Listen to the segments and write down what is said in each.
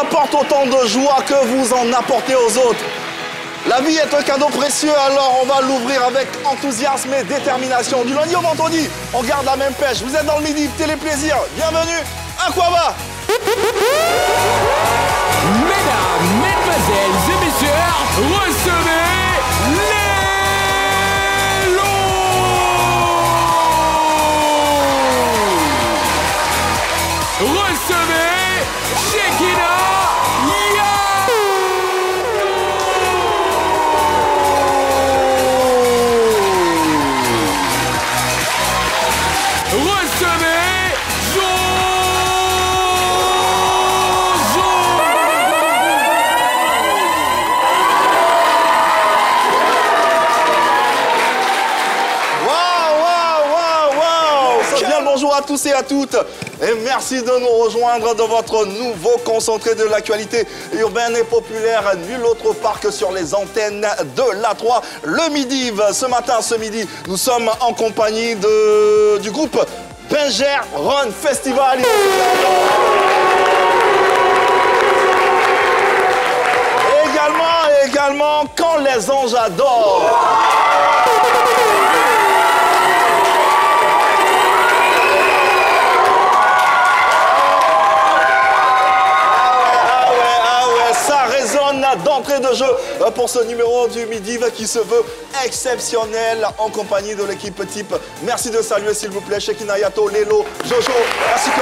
apporte autant de joie que vous en apportez aux autres. La vie est un cadeau précieux, alors on va l'ouvrir avec enthousiasme et détermination. Du lundi au vendredi, on garde la même pêche. Vous êtes dans le Midi Télé-Plaisir. Bienvenue à Aquaba. Mesdames, mesdemoiselles et messieurs, recevez Lélo. Recevez Shekina. Bonjour à tous et à toutes et merci de nous rejoindre dans votre nouveau concentré de l'actualité urbaine et populaire, nul autre part que sur les antennes de l'A3, le Midiv. Ce matin, ce midi, nous sommes en compagnie du groupe Benger Run Festival. Également, Quand les anges adorent. D'entrée de jeu pour ce numéro du Midiv qui se veut exceptionnel en compagnie de l'équipe type. Merci de saluer s'il vous plaît Shekina, Yato, Lélo, Jojo, ainsi que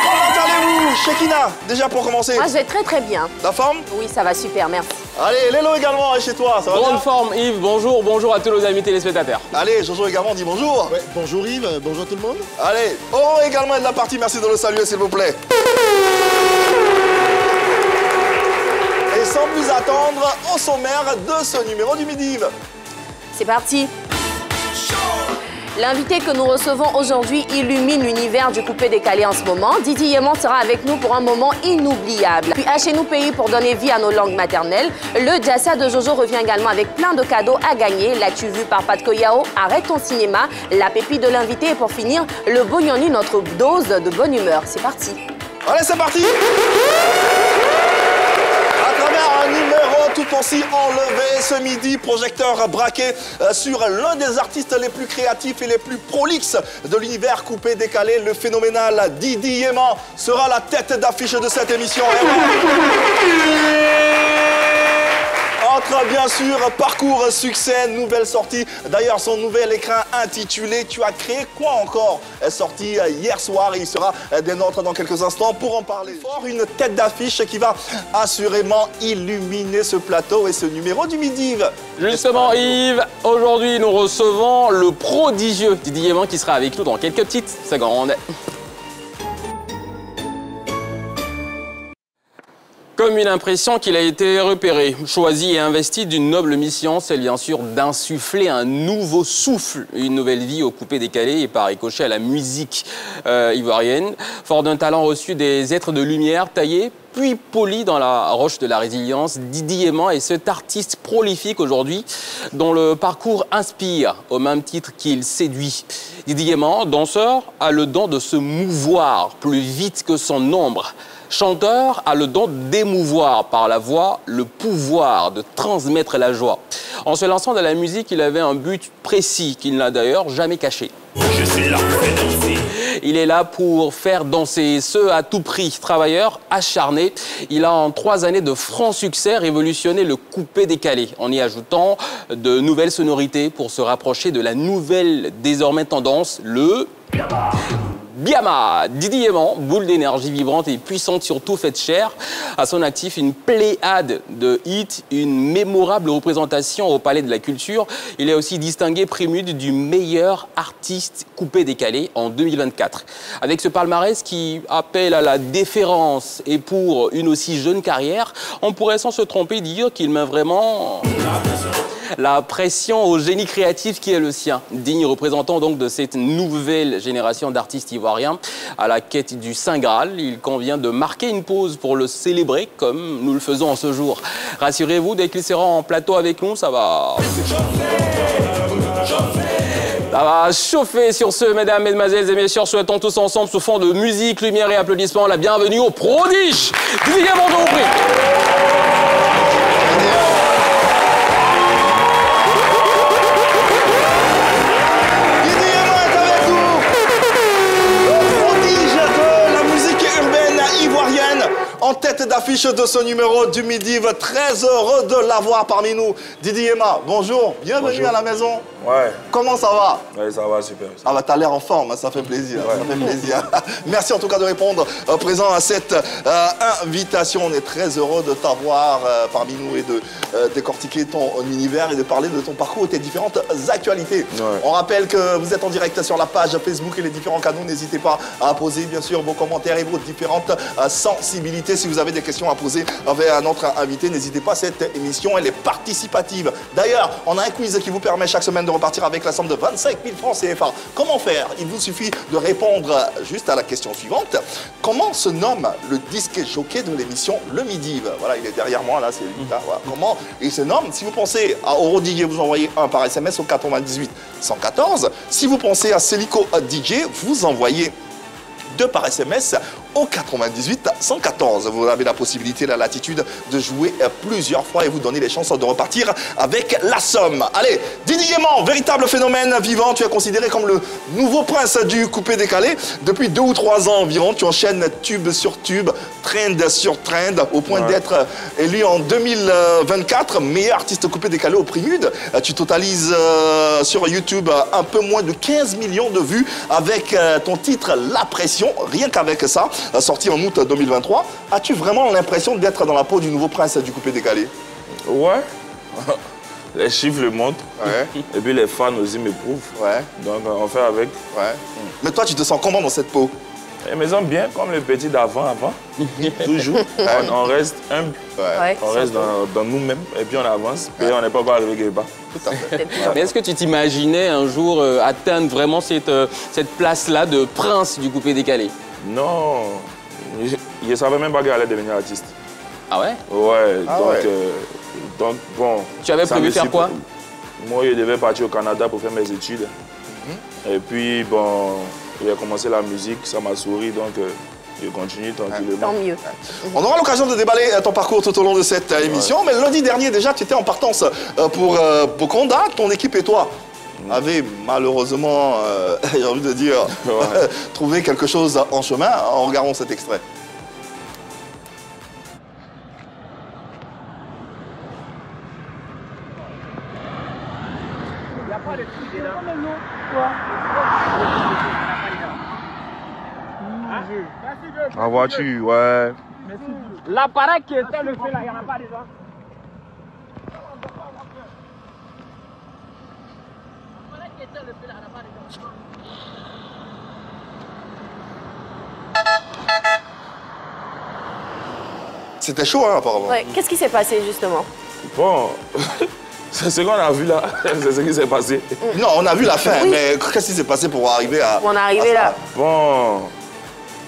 Comment allez-vous Shekina, déjà pour commencer? Moi je vais très bien. La forme? Oui, ça va super, merci. Allez, Lélo également, et chez toi, ça va bien? Grande forme Yves, bonjour à tous nos amis téléspectateurs. Allez, Jojo également, dis bonjour. Ouais, bonjour Yves, bonjour tout le monde. Allez, également est de la partie, merci de le saluer s'il vous plaît. Et sans plus attendre, au sommaire de ce numéro du Midiv. C'est parti. L'invité que nous recevons aujourd'hui illumine l'univers du coupé-décalé en ce moment. Didi Yéman sera avec nous pour un moment inoubliable. Puis Hachez-nous pays pour donner vie à nos langues maternelles. Le Jassa de Jojo revient également avec plein de cadeaux à gagner. L'actu vue par Pat Koyao, Arrête ton cinéma, la pépite de l'invité et pour finir, le Bognoni, notre dose de bonne humeur. C'est parti. Allez, c'est parti. Un numéro tout aussi enlevé ce midi, projecteur braqué sur l'un des artistes les plus créatifs et les plus prolixes de l'univers coupé-décalé, le phénoménal Didi Yéman sera la tête d'affiche de cette émission. Entre bien sûr parcours, succès, nouvelle sortie. D'ailleurs, son nouvel écran intitulé Tu as créé quoi encore est sorti hier soir et il sera des nôtres dans quelques instants pour en parler. Fort une tête d'affiche qui va assurément illuminer ce plateau et ce numéro du Midiv. Justement Yves, aujourd'hui nous recevons le prodigieux Didi Yéman qui sera avec nous dans quelques petites secondes. Comme une impression qu'il a été repéré, choisi et investi d'une noble mission, c'est bien sûr d'insuffler un nouveau souffle, une nouvelle vie au coupé-décalé et par ricochet à la musique ivoirienne. Fort d'un talent reçu des êtres de lumière taillés, puis polis dans la roche de la résilience, Didi Yéman est cet artiste prolifique aujourd'hui dont le parcours inspire au même titre qu'il séduit. Didi Yéman, danseur, a le don de se mouvoir plus vite que son ombre. Chanteur a le don d'émouvoir par la voix, le pouvoir de transmettre la joie. En se lançant dans la musique, il avait un but précis qu'il n'a d'ailleurs jamais caché. Je suis là pour faire danser. Il est là pour faire danser, ce à tout prix. Travailleur acharné, il a en 3 années de franc succès révolutionné le coupé-décalé en y ajoutant de nouvelles sonorités pour se rapprocher de la nouvelle désormais tendance, le Biama. Didi Yéman, boule d'énergie vibrante et puissante, surtout faite chair. À son actif, une pléiade de hits, une mémorable représentation au Palais de la Culture. Il est aussi distingué Prémude du meilleur artiste coupé-décalé en 2024. Avec ce palmarès qui appelle à la déférence et pour une aussi jeune carrière, on pourrait sans se tromper dire qu'il met vraiment la pression au génie créatif qui est le sien. Digne représentant donc de cette nouvelle génération d'artistes ivoiriens à la quête du Saint Graal, il convient de marquer une pause pour le célébrer comme nous le faisons en ce jour. Rassurez-vous, dès qu'il sera en plateau avec nous, ça va Ça va chauffer sur ce, mesdames, mesdemoiselles et messieurs. Souhaitons tous ensemble, sous fond de musique, lumière et applaudissements, la bienvenue au prodige Didier Yema, je vous prie. Didier Yema est avec nous. Le prodige de la musique urbaine ivoirienne, en tête d'affiche de ce numéro du Midi. Très heureux de l'avoir parmi nous. Didier Yema, bonjour, bienvenue Bonjour. à la maison. Ouais, Comment ça va? ouais, ça va super. Ah bah t'as l'air en forme, hein, ça fait plaisir, Ouais. ça fait plaisir. Merci en tout cas de répondre présent à cette invitation. On est très heureux de t'avoir parmi nous et de décortiquer ton univers et de parler de ton parcours et tes différentes actualités. Ouais. On rappelle que vous êtes en direct sur la page Facebook et les différents canaux. N'hésitez pas à poser bien sûr vos commentaires et vos différentes sensibilités. Si vous avez des questions à poser avec notre invité, n'hésitez pas, cette émission elle est participative. D'ailleurs, on a un quiz qui vous permet chaque semaine de repartir avec la somme de 25 000 francs CFA. Comment faire? Il vous suffit de répondre juste à la question suivante. Comment se nomme le disque jockey de l'émission Le Midi? Voilà, il est derrière moi, là, c'est lui. Là, voilà. Comment il se nomme? Si vous pensez à Oro DJ, vous envoyez 1 par SMS au 98 114. Si vous pensez à Celico DJ, vous envoyez 2 par SMS au 98 114. Vous avez la possibilité, la latitude de jouer plusieurs fois et vous donner les chances de repartir avec la somme. Allez, Didier Yema, véritable phénomène vivant. Tu es considéré comme le nouveau prince du coupé décalé. Depuis 2 ou 3 ans environ, tu enchaînes tube sur tube, trend sur trend, au point d'être élu en 2024 meilleur artiste coupé décalé au prix MUD. Tu totalises sur YouTube un peu moins de 15 millions de vues avec ton titre La Pression. Rien qu'avec ça, sorti en août 2023, as-tu vraiment l'impression d'être dans la peau du nouveau prince du coupé décalé? Ouais, les chiffres le montrent. Ouais. Et puis les fans aussi m'éprouvent. Ouais. Donc on fait avec. Ouais. Mais toi, tu te sens comment dans cette peau? Et me sens bien, comme le petit d'avant, toujours. On reste humble, Ouais. on reste dans nous-mêmes et puis on avance. Et on n'est pas encore arrivé quelque part. Tout à fait. Mais est-ce que tu t'imaginais un jour atteindre vraiment cette place-là de prince du coupé décalé? Non, je ne savais même pas qu'elle allait devenir artiste. Ah ouais? Ouais, Ah donc, ouais. Donc bon. Tu avais ça prévu me faire quoi? Moi, je devais partir au Canada pour faire mes études. Et puis, bon, j'ai commencé la musique, ça m'a souri, donc je continue tranquillement. Tant mieux. On aura l'occasion de déballer ton parcours tout au long de cette émission. Mais lundi dernier, déjà, tu étais en partance pour Bokonda. Ton équipe et toi avez malheureusement, j'ai envie de dire, trouvé quelque chose en chemin. En regardant cet extrait. En voiture, ouais. L'appareil qui était le feu là, il n'y en a pas déjà. C'était chaud, hein, apparemment. Ouais. Qu'est-ce qui s'est passé justement? Bon, c'est ce qu'on a vu là, c'est ce qui s'est passé. Non, on a vu la fin, mais qu'est-ce qui s'est passé pour arriver à... On est arrivé là. Bon,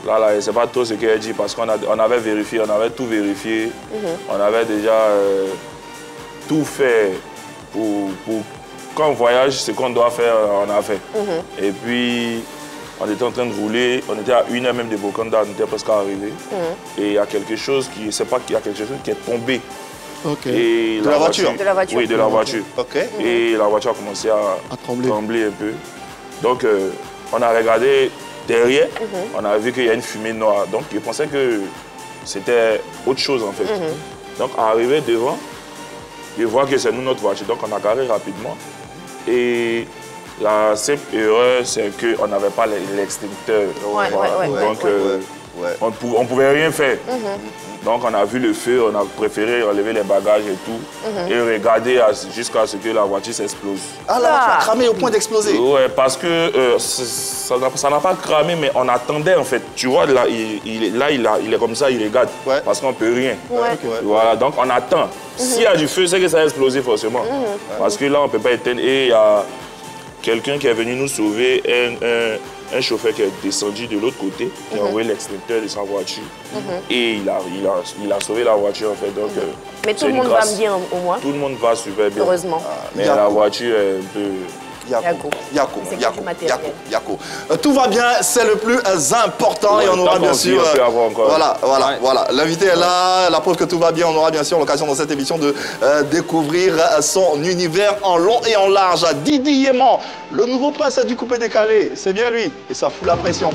là, c'est pas trop ce qu'elle dit parce qu'on avait vérifié, on avait tout vérifié. On avait déjà tout fait pour quand on voyage, ce qu'on doit faire, on a fait. Et puis, on était en train de rouler, on était à 1 heure même de Bokonda, on était presque arrivé. Et il y a quelque chose qui, c'est pas qu'il y a quelque chose qui est tombé. Ok. Et De la voiture? De la voiture. Oui, de la voiture. Ok. Et la voiture a commencé à trembler. un peu. Donc, on a regardé derrière, on a vu qu'il y a une fumée noire. Donc, je pensais que c'était autre chose en fait. Donc, arrivé devant, je vois que c'est nous notre voiture. Donc, on a garé rapidement. Et la simple erreur, c'est qu'on n'avait pas l'extincteur. Ouais, ouais, ouais, Donc, ouais. on ne pouvait rien faire. Donc, on a vu le feu, on a préféré enlever les bagages et tout, et regarder jusqu'à ce que la voiture s'explose. Ah là, tu as cramé au point d'exploser. Ouais, parce que ça n'a pas cramé, mais on attendait en fait. Tu vois, là, il est comme ça, il regarde, parce qu'on ne peut rien. Ouais. Voilà, donc on attend. S'il y a du feu, c'est que ça va exploser forcément. Parce que là, on ne peut pas éteindre. Et il y a quelqu'un qui est venu nous sauver, un chauffeur qui est descendu de l'autre côté, qui a envoyé l'extincteur de sa voiture. Et il a sauvé la voiture en fait. Donc, Mais tout le monde va me dire au moins. Tout le monde va super bien. Heureusement. Mais la voiture est un peu... Yako. Tout va bien, c'est le plus important et on aura bien sûr... Voilà. L'invité est là, la preuve que tout va bien. On aura bien sûr l'occasion dans cette émission de découvrir son univers en long et en large. Didi Yéman, le nouveau prince du coupé décalé, c'est bien lui et ça fout la pression.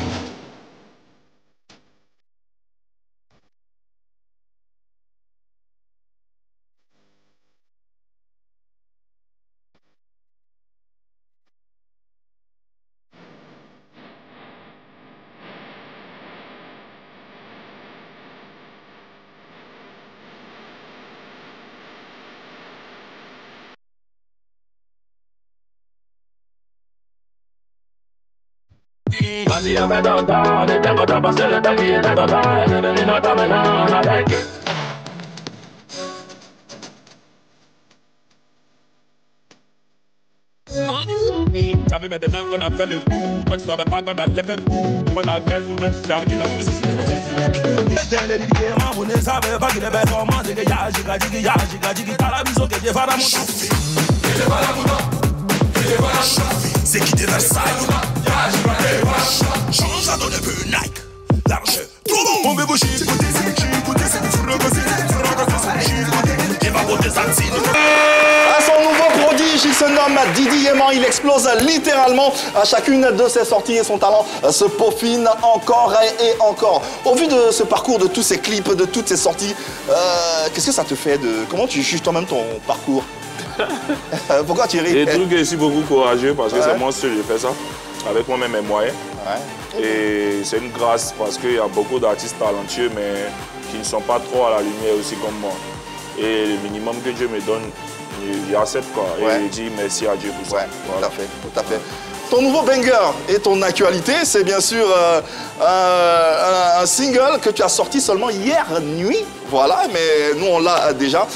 Vas-y, on met dans on est bien content parce que le temps qui est dans elle est venue notre maintenant, on a avec. J'avais maintenant qu'on a fait le coup, quand tu savais pas qu'on a levé le coup, on a fait le coup, ça a dit la musique. C'était les différents, vous ne savez pas qu'il est bête pour moi, c'est que y'a, j'ai t'as la vision que j'ai pas la mouton. C'est qui des Versailles. Change à donner peu Nike. L'argent, tout bon. On veut bouger, c'est côté, À son nouveau prodige, il se nomme Didi Yéman. Il explose littéralement à chacune de ses sorties et son talent se peaufine encore et encore. Au vu de ce parcours, de tous ces clips, de toutes ces sorties, qu'est-ce que ça te fait de... Comment tu juges toi-même ton parcours? Pourquoi tu ris? Des trucs que je suis beaucoup courageux parce que c'est moi seul, j'ai fait ça avec moi-même mes moyens. Et c'est une grâce parce qu'il y a beaucoup d'artistes talentueux mais qui ne sont pas trop à la lumière aussi comme moi. Et le minimum que Dieu me donne, j'accepte quoi. Et je dis merci à Dieu pour ça. Voilà. Tout à fait. Ton nouveau banger et ton actualité, c'est bien sûr un single que tu as sorti seulement hier nuit. Voilà, mais nous on l'a déjà.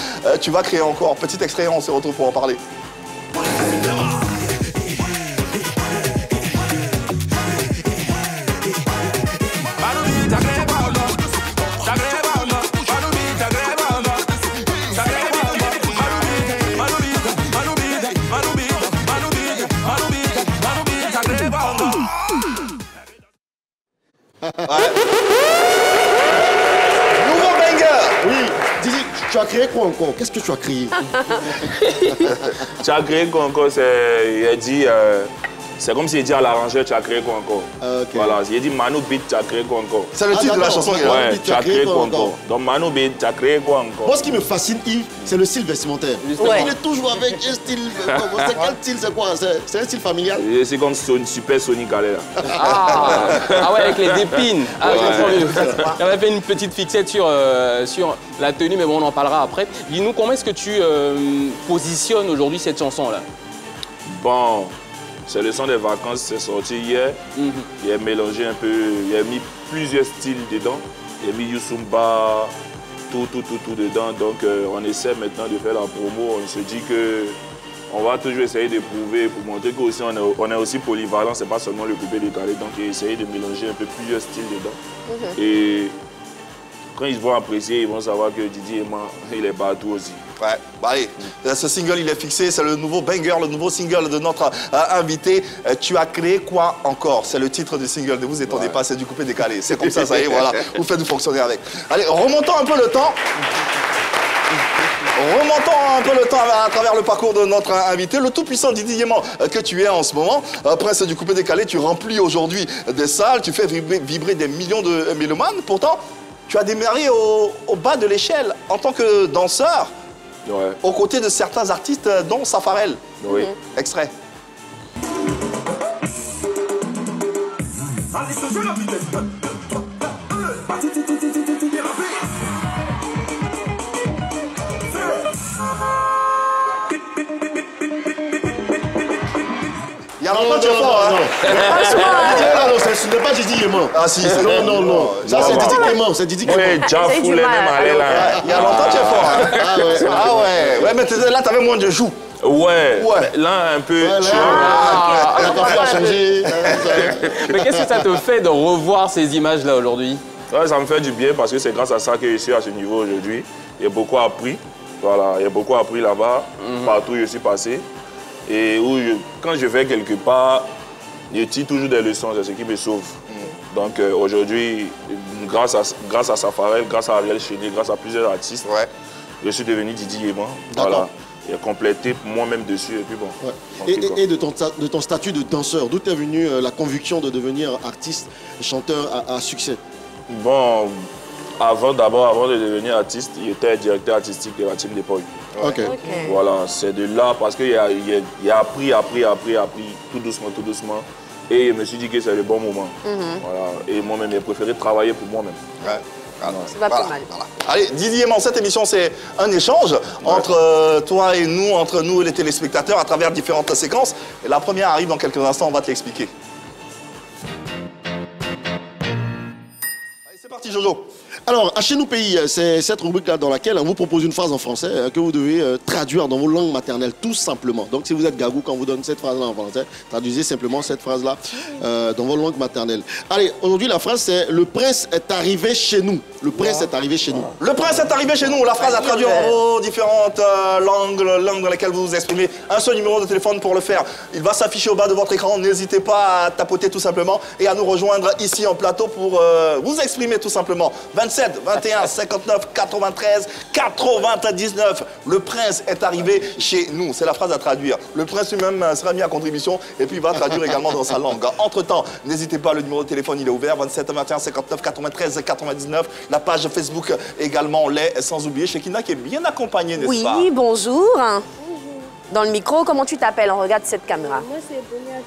Tu vas créer encore. Petit extrait, on se retrouve pour en parler. Nouveau banger. Oui, Didi, tu as créé quoi encore? Qu'est-ce que tu as créé? Tu as créé quoi encore? Il a dit... c'est comme s'il dit à l'arrangeur, tu as créé quoi encore? Voilà, il a dit Manu Beat, tu as créé quoi encore? C'est le titre de la chanson. Ouais, tu as créé quoi encore? Donc Manu Beat, tu as créé quoi encore? Moi, ce qui me fascine, Yves, c'est le style vestimentaire. Il est toujours avec un style. C'est quel style? C'est quoi? C'est un style familial? C'est comme Super Sonic Alley là. Ah ouais, avec les épines. On avait fait une petite fixette sur la tenue, mais bon, on en parlera après. Dis-nous, comment est-ce que tu positionnes aujourd'hui cette chanson-là? Bon, c'est le son des vacances, c'est sorti hier. Il a mélangé un peu, il a mis plusieurs styles dedans. Il a mis Youssoumba, tout dedans. Donc on essaie maintenant de faire la promo. On se dit que on va toujours essayer de prouver pour montrer qu'on est aussi polyvalent. C'est pas seulement le coupé décalé. Donc essayer de mélanger un peu plusieurs styles dedans. Et quand ils vont apprécier, ils vont savoir que Didi Yéman, il est partout aussi. Ouais, bah allez, ce single il est fixé, c'est le nouveau banger, le nouveau single de notre invité. Tu as créé quoi encore? C'est le titre du single, ne vous étonnez pas, c'est du coupé décalé. C'est comme ça y est, voilà, vous faites-nous fonctionner avec. Allez, remontons un peu le temps. Remontons un peu le temps à travers le parcours de notre invité, le tout-puissant Didi Yéman que tu es en ce moment. Prince du coupé décalé, tu remplis aujourd'hui des salles, tu fais vibrer des millions de mélomanes. Pourtant, tu as démarré au bas de l'échelle en tant que danseur. Ouais. Aux côtés de certains artistes, dont Safarel. Oui. Extrait. Il y a longtemps tu es fort, hein? Non, ce n'est pas Didi Yéman. Ah si, non. Ça, c'est Didi Yéman, c'est Didi Yéman. Oui, Jafou, les mêmes allés là. Il y a longtemps tu es fort, hein? Ah ouais. Ouais, mais là, t'avais moins de joues. Ouais. Là, un peu. La coiffure a changé. Mais qu'est-ce que ça te fait de revoir ces images-là aujourd'hui? Ouais, ça me fait du bien parce que c'est grâce à ça que je suis à ce niveau aujourd'hui. J'ai beaucoup appris. Voilà, j'ai beaucoup appris là-bas, partout où je suis passé. Et où quand je vais quelque part, je tire toujours des leçons, c'est ce qui me sauve. Donc aujourd'hui, grâce à Safarel, grâce à Ariel Chéné, grâce à plusieurs artistes, je suis devenu Didier Yéman. Voilà. Et complété moi-même dessus. Et puis bon. Et de ton statut de danseur, d'où est venue la conviction de devenir artiste, chanteur à succès? Bon, avant de devenir artiste, j'étais directeur artistique de la team d'époque. Voilà, c'est de là parce qu'il y a appris tout doucement. Et je me suis dit que c'est le bon moment. Voilà. Et moi-même, j'ai préféré travailler pour moi-même. C'est pas plus mal. Allez, Didier Yéman, cette émission, c'est un échange entre toi et nous, entre nous et les téléspectateurs à travers différentes séquences. Et la première arrive dans quelques instants, on va te l'expliquer. Allez, c'est parti, Jojo. Alors, à Chez nous pays, c'est cette rubrique-là dans laquelle on vous propose une phrase en français que vous devez traduire dans vos langues maternelles, tout simplement. Donc, si vous êtes gagou, quand on vous donne cette phrase-là en français, traduisez simplement cette phrase-là dans vos langues maternelles. Allez, aujourd'hui, la phrase, c'est « Le prince est arrivé chez nous ». Le prince est arrivé chez nous. Le prince est arrivé chez nous. La phrase à traduire dans vos différentes langues dans lesquelles vous vous exprimez. Un seul numéro de téléphone pour le faire. Il va s'afficher au bas de votre écran. N'hésitez pas à tapoter tout simplement et à nous rejoindre ici en plateau pour vous exprimer tout simplement. 27, 21, 59, 93, 99. Le prince est arrivé chez nous. C'est la phrase à traduire. Le prince lui-même sera mis à contribution et puis il va traduire également dans sa langue. Entre-temps, n'hésitez pas, le numéro de téléphone il est ouvert. 27, 21, 59, 93, 99. La page Facebook également l'est, sans oublier Chekina qui est bien accompagnée, n'est-ce pas? Oui, bonjour. Dans le micro, comment tu t'appelles? On regarde cette caméra. Moi, c'est Boni Afi.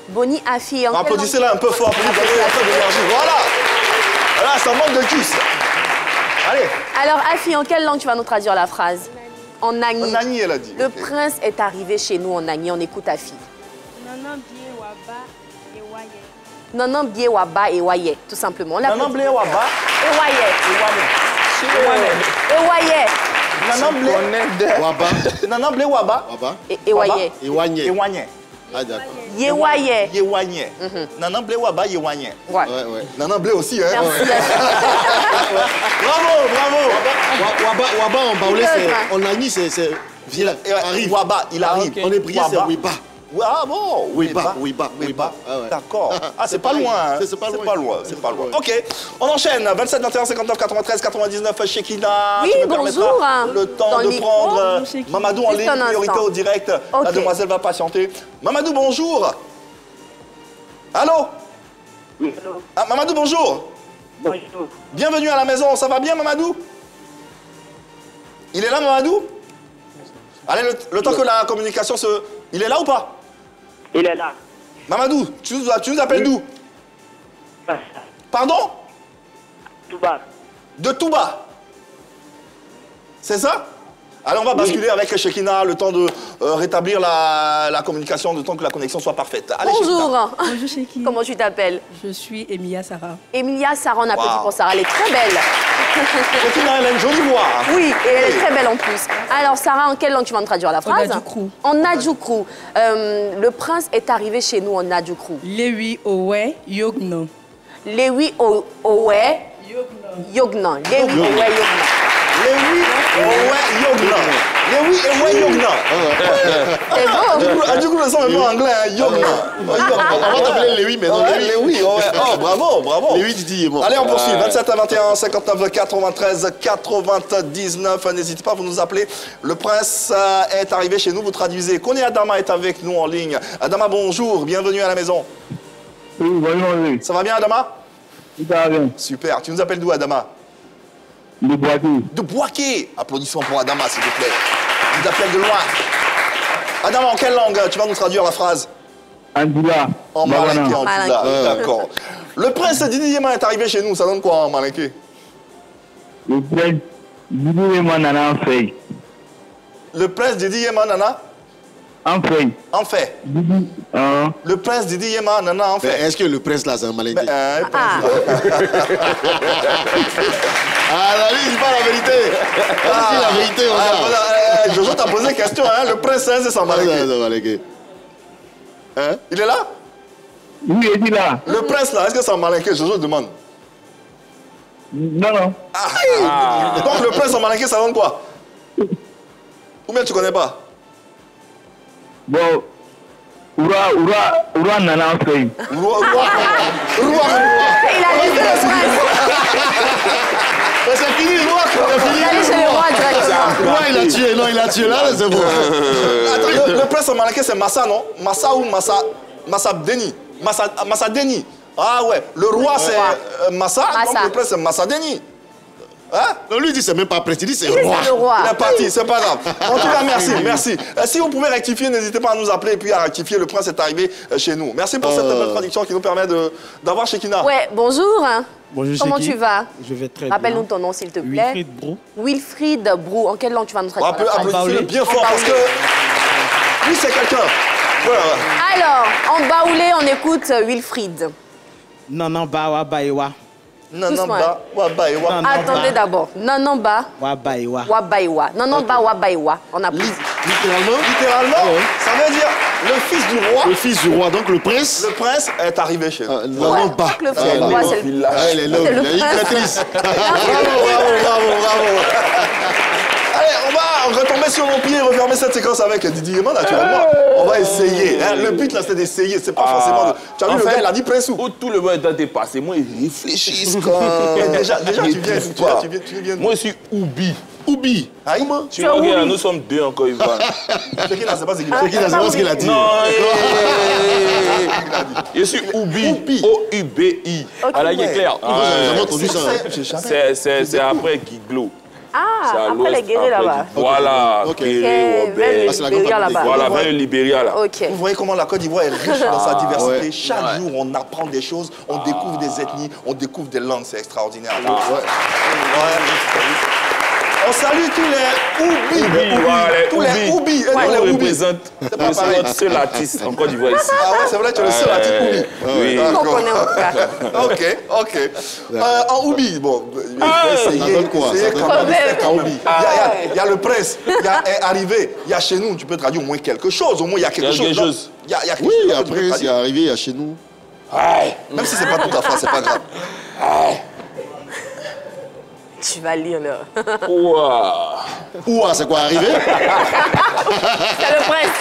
Boni Afi. Applaudissez-la un peu fort pour lui donner un peu d'énergie. Voilà. Là, ça manque de kiss. Allez. Alors, Afi, en quelle langue tu vas nous traduire la phrase? En Nagni. En Nagni, elle a dit. Le prince est arrivé chez nous en Nagni. On écoute Afi. Nanan Bie Waba et Waye. Nanan Bie Waba et Waye, tout simplement. Nanan Bie Waba et Waye. Et Waye. Nanan Bie Waba. Nanan Bie Waba. Et Waye. Et Wanye. Et Wanye. Ah, d'accord. Yewaye. Yewaye. Nanan Blé Waba Yewaye. Ouais. Nanan Blé aussi, hein. Merci. Bravo. Waba en baoulé, c'est. En Nagni, c'est. Arrive. Waba, il arrive. En hébreu, c'est Wiba. Ah bon? Wiba. D'accord. Ah, c'est pas loin. Hein. C'est pas loin. Ok, on enchaîne. 27, 21, 59, 93, 99, Chekina. Oui, bonjour. Le temps de prendre Mamadou en ligne, priorité au direct. Okay. La demoiselle va patienter. Mamadou, bonjour. Allô? Oui, allô. Ah, Mamadou, bonjour. Bonjour. Bienvenue à la maison. Ça va bien, Mamadou? Il est là, Mamadou? Allez, le temps que la communication se... Il est là ou pas? Il est là. Mamadou, tu nous appelles d'où? Pardon? Touba. De Touba. C'est ça? Allez, on va basculer avec Chekina, le temps de rétablir la communication, le temps que la connexion soit parfaite. Allez, bonjour. Chekina. Bonjour, Chekina. Comment tu t'appelles? Je suis Emilia Sarah. Emilia Sarah, on applaudit pour Sarah, elle est très belle. Chekina, elle a une jolie voix. Oui, et elle est très belle en plus. Alors, Sarah, en quelle langue tu vas me traduire la phrase? En Nadjoukru. En Nadjoukru. Le prince est arrivé chez nous en Nadjoukru. Lewi Owe Yogno. Lewi Owe Yogno. Lewi Owe Yogno. Lewi Owe Yogna. Lewi Owe Yogna. C'est beau. Du coup, le son est pas anglais, hein. Yogna. On va t'appeler Lewi, mais non, Lewi. Oh, bravo. Lewi Didi est bon. Allez, on poursuit. 27 à 21, 59, 93, 99. N'hésitez pas, vous nous appelez. Le prince est arrivé chez nous. Vous traduisez. Kone Adama est avec nous en ligne. Adama, bonjour. Bienvenue à la maison. Oui, bonjour. Ça va bien, Adama? Ça va bien. Super. Tu nous appelles d'où, Adama? De Boaké. De Boaké. Applaudissements pour Adama, s'il vous plaît. Tu nous appelles de loin. Adama, en quelle langue tu vas nous traduire la phrase? Andila. En malinké, en Tula. D'accord. Le prince Didi Yéman est arrivé chez nous. Ça donne quoi en malinké? Le prince Didi Yéman Nana en fait. Le prince Didi Yéman Nana En fait. en fait. Didi. Le prince Didi Yéman Nana en fait. Est-ce que le prince là, c'est un malinké? Ah, la vie, dis pas la vérité. Dis la vérité, regarde. Jojo t'a posé question, hein. Le prince, c'est sans malinké. Hein? Il est là? Oui, il est là. Le prince, là, est-ce que c'est un malinké? Jojo demande. Non, non. Donc, le prince en malinké, ça donne quoi? Ou bien tu connais pas? Bon, Oura Nana Feuille. Roi. Il a dit le prince. C'est fini, Roi. Il a dit chez le roi directement. Roi, il a tué. Non, il a tué. Là, c'est bon. Attends, le prince en malaquais, c'est Massa, non? Massa ou Massa? Massa Deni. Massa Deni. Ah ouais. Le roi, c'est Massa. Donc le prince, c'est Massa Deni. Hein? Non, lui, il dit c'est même pas prince, il dit c'est Il roi. est le roi. Il est parti, c'est pas grave. En tout cas, merci. Si vous pouvez rectifier, n'hésitez pas à nous appeler et puis à rectifier. Le prince est arrivé chez nous. Merci pour cette belle traduction qui nous permet d'avoir Shekina. Ouais, bonjour. Bonjour, Comment Sheki. tu vas? Je vais très bien. Rappelle-nous ton nom, s'il te plaît. Wilfried Brou. Wilfried Brou. En quelle langue tu vas nous traduire? Applaudissez-le bien fort parce que lui, c'est quelqu'un. Voilà. Alors, en baoulé, on écoute Wilfried. Nanamba Wabaïwa. Nanamba Wabaïwa. Attendez d'abord. Nanamba Wabaïwa. Wabaïwa. Nanamba Wabaïwa. On a pris. Littéralement, ça veut dire le fils du roi. Le fils du roi, donc le prince. Le prince est arrivé chez nous. Nanamba. Le fils du roi, c'est le prince. Elle est là, C'est le il est prince. triste. Bravo. Allez, on va retomber sur nos pieds et refermer cette séquence avec Didier Yéman, naturellement. On va essayer. Hein. Le but, là, c'est d'essayer. C'est pas forcément de... Tu as vu, le gars, il a dit prince ou? Tout le monde est passé. Moi, ils réfléchissent quand... Déjà, tu viens. Moi, je suis Oubi. Oubi. Aïe, Tu regardes, nous sommes deux encore, Ivan. c'est qui là? C'est pas ce qu'il a C'est qui là? C'est pas ce qu'il a dit. Non, je suis Oubi. O-U-B-I. Ah là, il est clair. J'ai jamais entendu ça. C'est après Guiglo. Ah, après les guerriers là-bas. Voilà, Ok. Guéré, Robert. c'est la Libéria grande là-bas. Voilà, vers le Libéria là. Ok. Vous voyez comment la Côte d'Ivoire est riche dans sa diversité. ouais. Chaque jour, on apprend des choses, on découvre des ethnies, on découvre des langues. C'est extraordinaire. On salue tous les Oubis. Tous les Oubis. On représente seul artiste en Côte d'Ivoire ici. Ah ouais, c'est vrai, tu es le seul artiste Oubi. Oui. On connaît en tout cas. Ok. En Oubi, bon, ça donne quoi, ça donne quoi? Il y a le prince, il y a arrivé, il y a chez nous, tu peux traduire au moins quelque chose. Au moins, il y a quelque chose. Il y a quelque Oui, chose. après, c'est arrivé, il y a chez nous. Même si c'est pas tout à fait, c'est pas grave. Tu vas lire là. Ouah, c'est quoi arrivé? C'est le prince.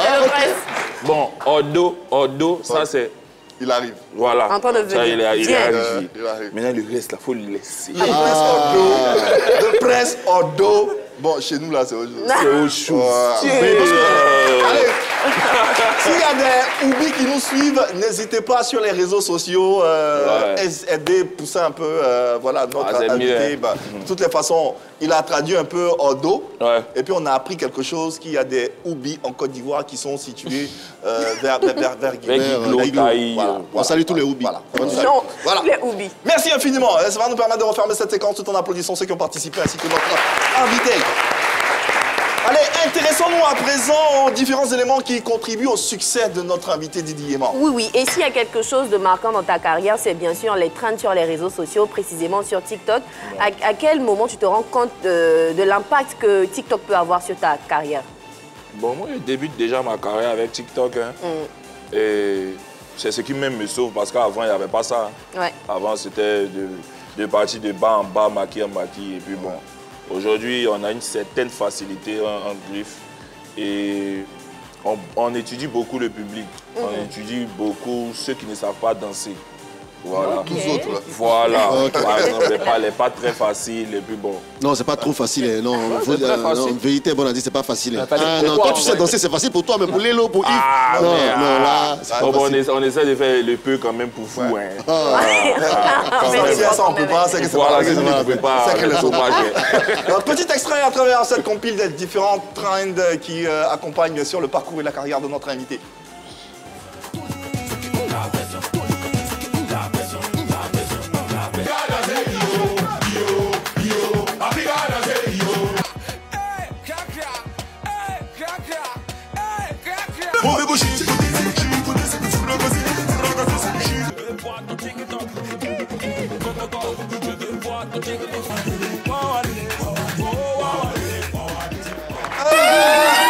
C'est le prince. Bon, Odo, ça c'est... Il arrive. Voilà. En train de Ça, venir. il arrive. Il arrive. Maintenant, le reste, il faut le laisser. Le prince Odo. Bon, chez nous, là, c'est autre chose. C'est autre chose. Allez, s'il y a des Oubis qui nous suivent, n'hésitez pas sur les réseaux sociaux, aider, pousser un peu voilà, notre invité. Bah, de toutes les façons, il a traduit un peu Odo. Et puis, on a appris quelque chose, qu'il y a des Oubis en Côte d'Ivoire qui sont situés vers Guiglo. On salue tous les Oubis. Non, les Oubis. Merci infiniment. Ça va nous permettre de refermer cette séquence tout en applaudissant ceux qui ont participé ainsi que notre invité. Allez, intéressons-nous à présent aux différents éléments qui contribuent au succès de notre invité Didier Yéman. Oui. Et s'il y a quelque chose de marquant dans ta carrière, c'est bien sûr les trends sur les réseaux sociaux, précisément sur TikTok. À quel moment tu te rends compte de l'impact que TikTok peut avoir sur ta carrière? Bon, moi, je débute déjà ma carrière avec TikTok. Et c'est ce qui même me sauve parce qu'avant, il n'y avait pas ça. Avant, c'était de partir de bas en bas, maquille en maquille. Et puis bon, aujourd'hui, on a une certaine facilité en griffe. Et on étudie beaucoup le public. On étudie beaucoup ceux qui ne savent pas danser. Voilà. Tous autres. Voilà. Par exemple, elle n'est pas très facile. Et puis bon. Non, c'est pas trop facile. Non, en vérité, bon, on a dit c'est pas facile. Non, toi, tu sais danser, c'est facile pour toi, mais pour Lélo, pour Yves. Non, là. On essaie de faire le peu quand même pour vous. Ça, on peut pas. C'est que c'est voilà, c'est ça, on peut pas. C'est que le chômage. Un petit extrait à travers cette compile des différents trends qui accompagnent bien sûr le parcours et la carrière de notre invité.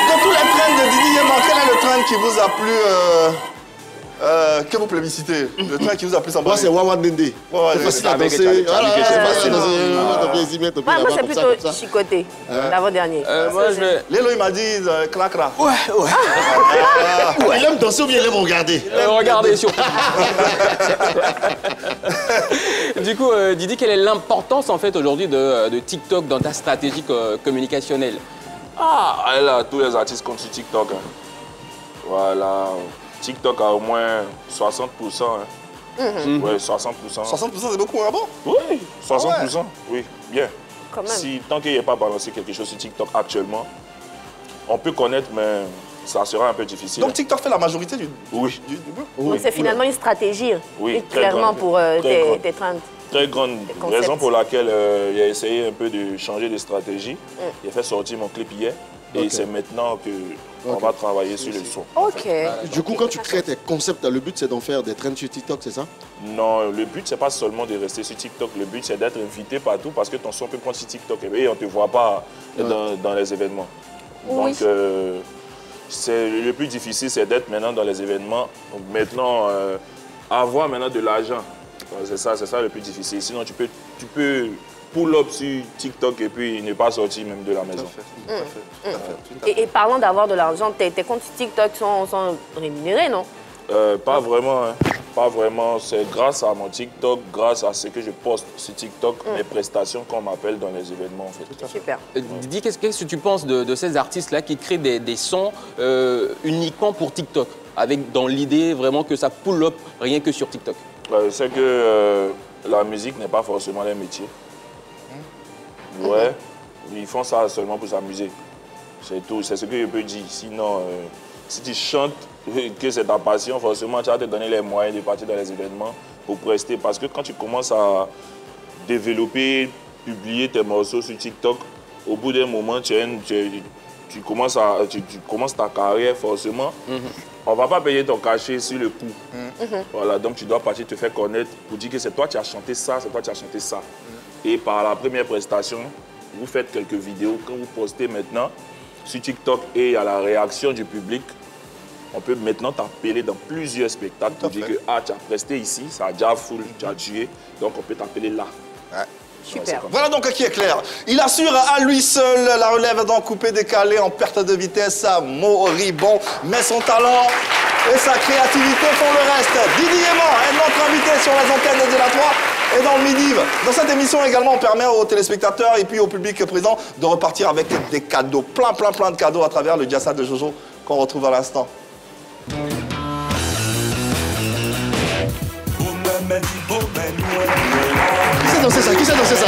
De tous les trends de Didier Yéman, quel est le trend qui vous a plu que vous plébiscitez? Le train qui vous a plus emballé? Moi, c'est Wawa Ndende. C'est facile à danser. Voilà, moi, c'est plutôt chicoté, l'avant-dernier. Moi, je vais... Lélo, il m'a dit clacra. Il aime danser ou bien il aime regarder? Regardez surtout. Du coup, Didi, quelle est l'importance en fait aujourd'hui de TikTok dans ta stratégie communicationnelle? Ah, là, tous les artistes comptent sur TikTok. Hein. Voilà. TikTok a au moins 60%. Hein. Oui, 60%. 60%, c'est beaucoup, hein, bon? Oui, 60%. Ah ouais. Oui, bien. Quand même. Si, tant qu'il n'y a pas balancé quelque chose sur TikTok actuellement, on peut connaître, mais ça sera un peu difficile. Donc TikTok fait la majorité du bruit? Donc c'est finalement une stratégie, clairement, pour tes trends. Très grande raison pour laquelle il a essayé un peu de changer de stratégie. Il a fait sortir mon clip hier et c'est maintenant qu'on va travailler sur le son. Ok. Du coup, quand tu crées tes concepts, le but c'est d'en faire des trends sur TikTok, c'est ça? Non, le but c'est pas seulement de rester sur TikTok. Le but c'est d'être invité partout parce que ton son peut prendre sur TikTok et on ne te voit pas dans les événements. Oui. Donc, le plus difficile c'est d'être maintenant dans les événements. Donc, maintenant, avoir maintenant de l'argent. C'est ça le plus difficile. Sinon, tu peux pull up sur TikTok et puis ne pas sortir même de la maison. Tout à fait. Et parlant d'avoir de l'argent, tes comptes TikTok sont rémunérés, non? Pas vraiment. Hein. Pas vraiment. C'est grâce à mon TikTok, grâce à ce que je poste sur TikTok, les prestations qu'on m'appelle dans les événements, en fait. Super. Didi, qu'est-ce que tu penses de ces artistes-là qui créent des sons uniquement pour TikTok, avec dans l'idée vraiment que ça pull up rien que sur TikTok? C'est que la musique n'est pas forcément leur métier. Ouais, ils font ça seulement pour s'amuser. C'est tout, c'est ce que je peux dire. Sinon, si tu chantes que c'est ta passion, forcément tu vas te donner les moyens de partir dans les événements pour prester. Parce que quand tu commences à développer, publier tes morceaux sur TikTok, au bout d'un moment, tu commences ta carrière forcément. On ne va pas payer ton cachet sur le coup. Voilà, donc tu dois partir te faire connaître pour dire que c'est toi qui as chanté ça, c'est toi qui as chanté ça. Et par la première prestation, vous faites quelques vidéos. Quand vous postez maintenant sur TikTok et il y a la réaction du public, on peut maintenant t'appeler dans plusieurs spectacles pour dire que tu as presté ici, ça a déjà full, tu as tué, donc on peut t'appeler là. Ouais. Super. Voilà donc qui est clair. Il assure à lui seul la relève d'un coupé décalé en perte de vitesse moribond. Mais son talent et sa créativité font le reste. Didi Yéman est notre invité sur les antennes de la 3 et dans le Midi. Dans cette émission également, on permet aux téléspectateurs et puis au public présent de repartir avec des cadeaux. Plein de cadeaux à travers le Jassa de Jojo qu'on retrouve à l'instant. Qui sait danser ça?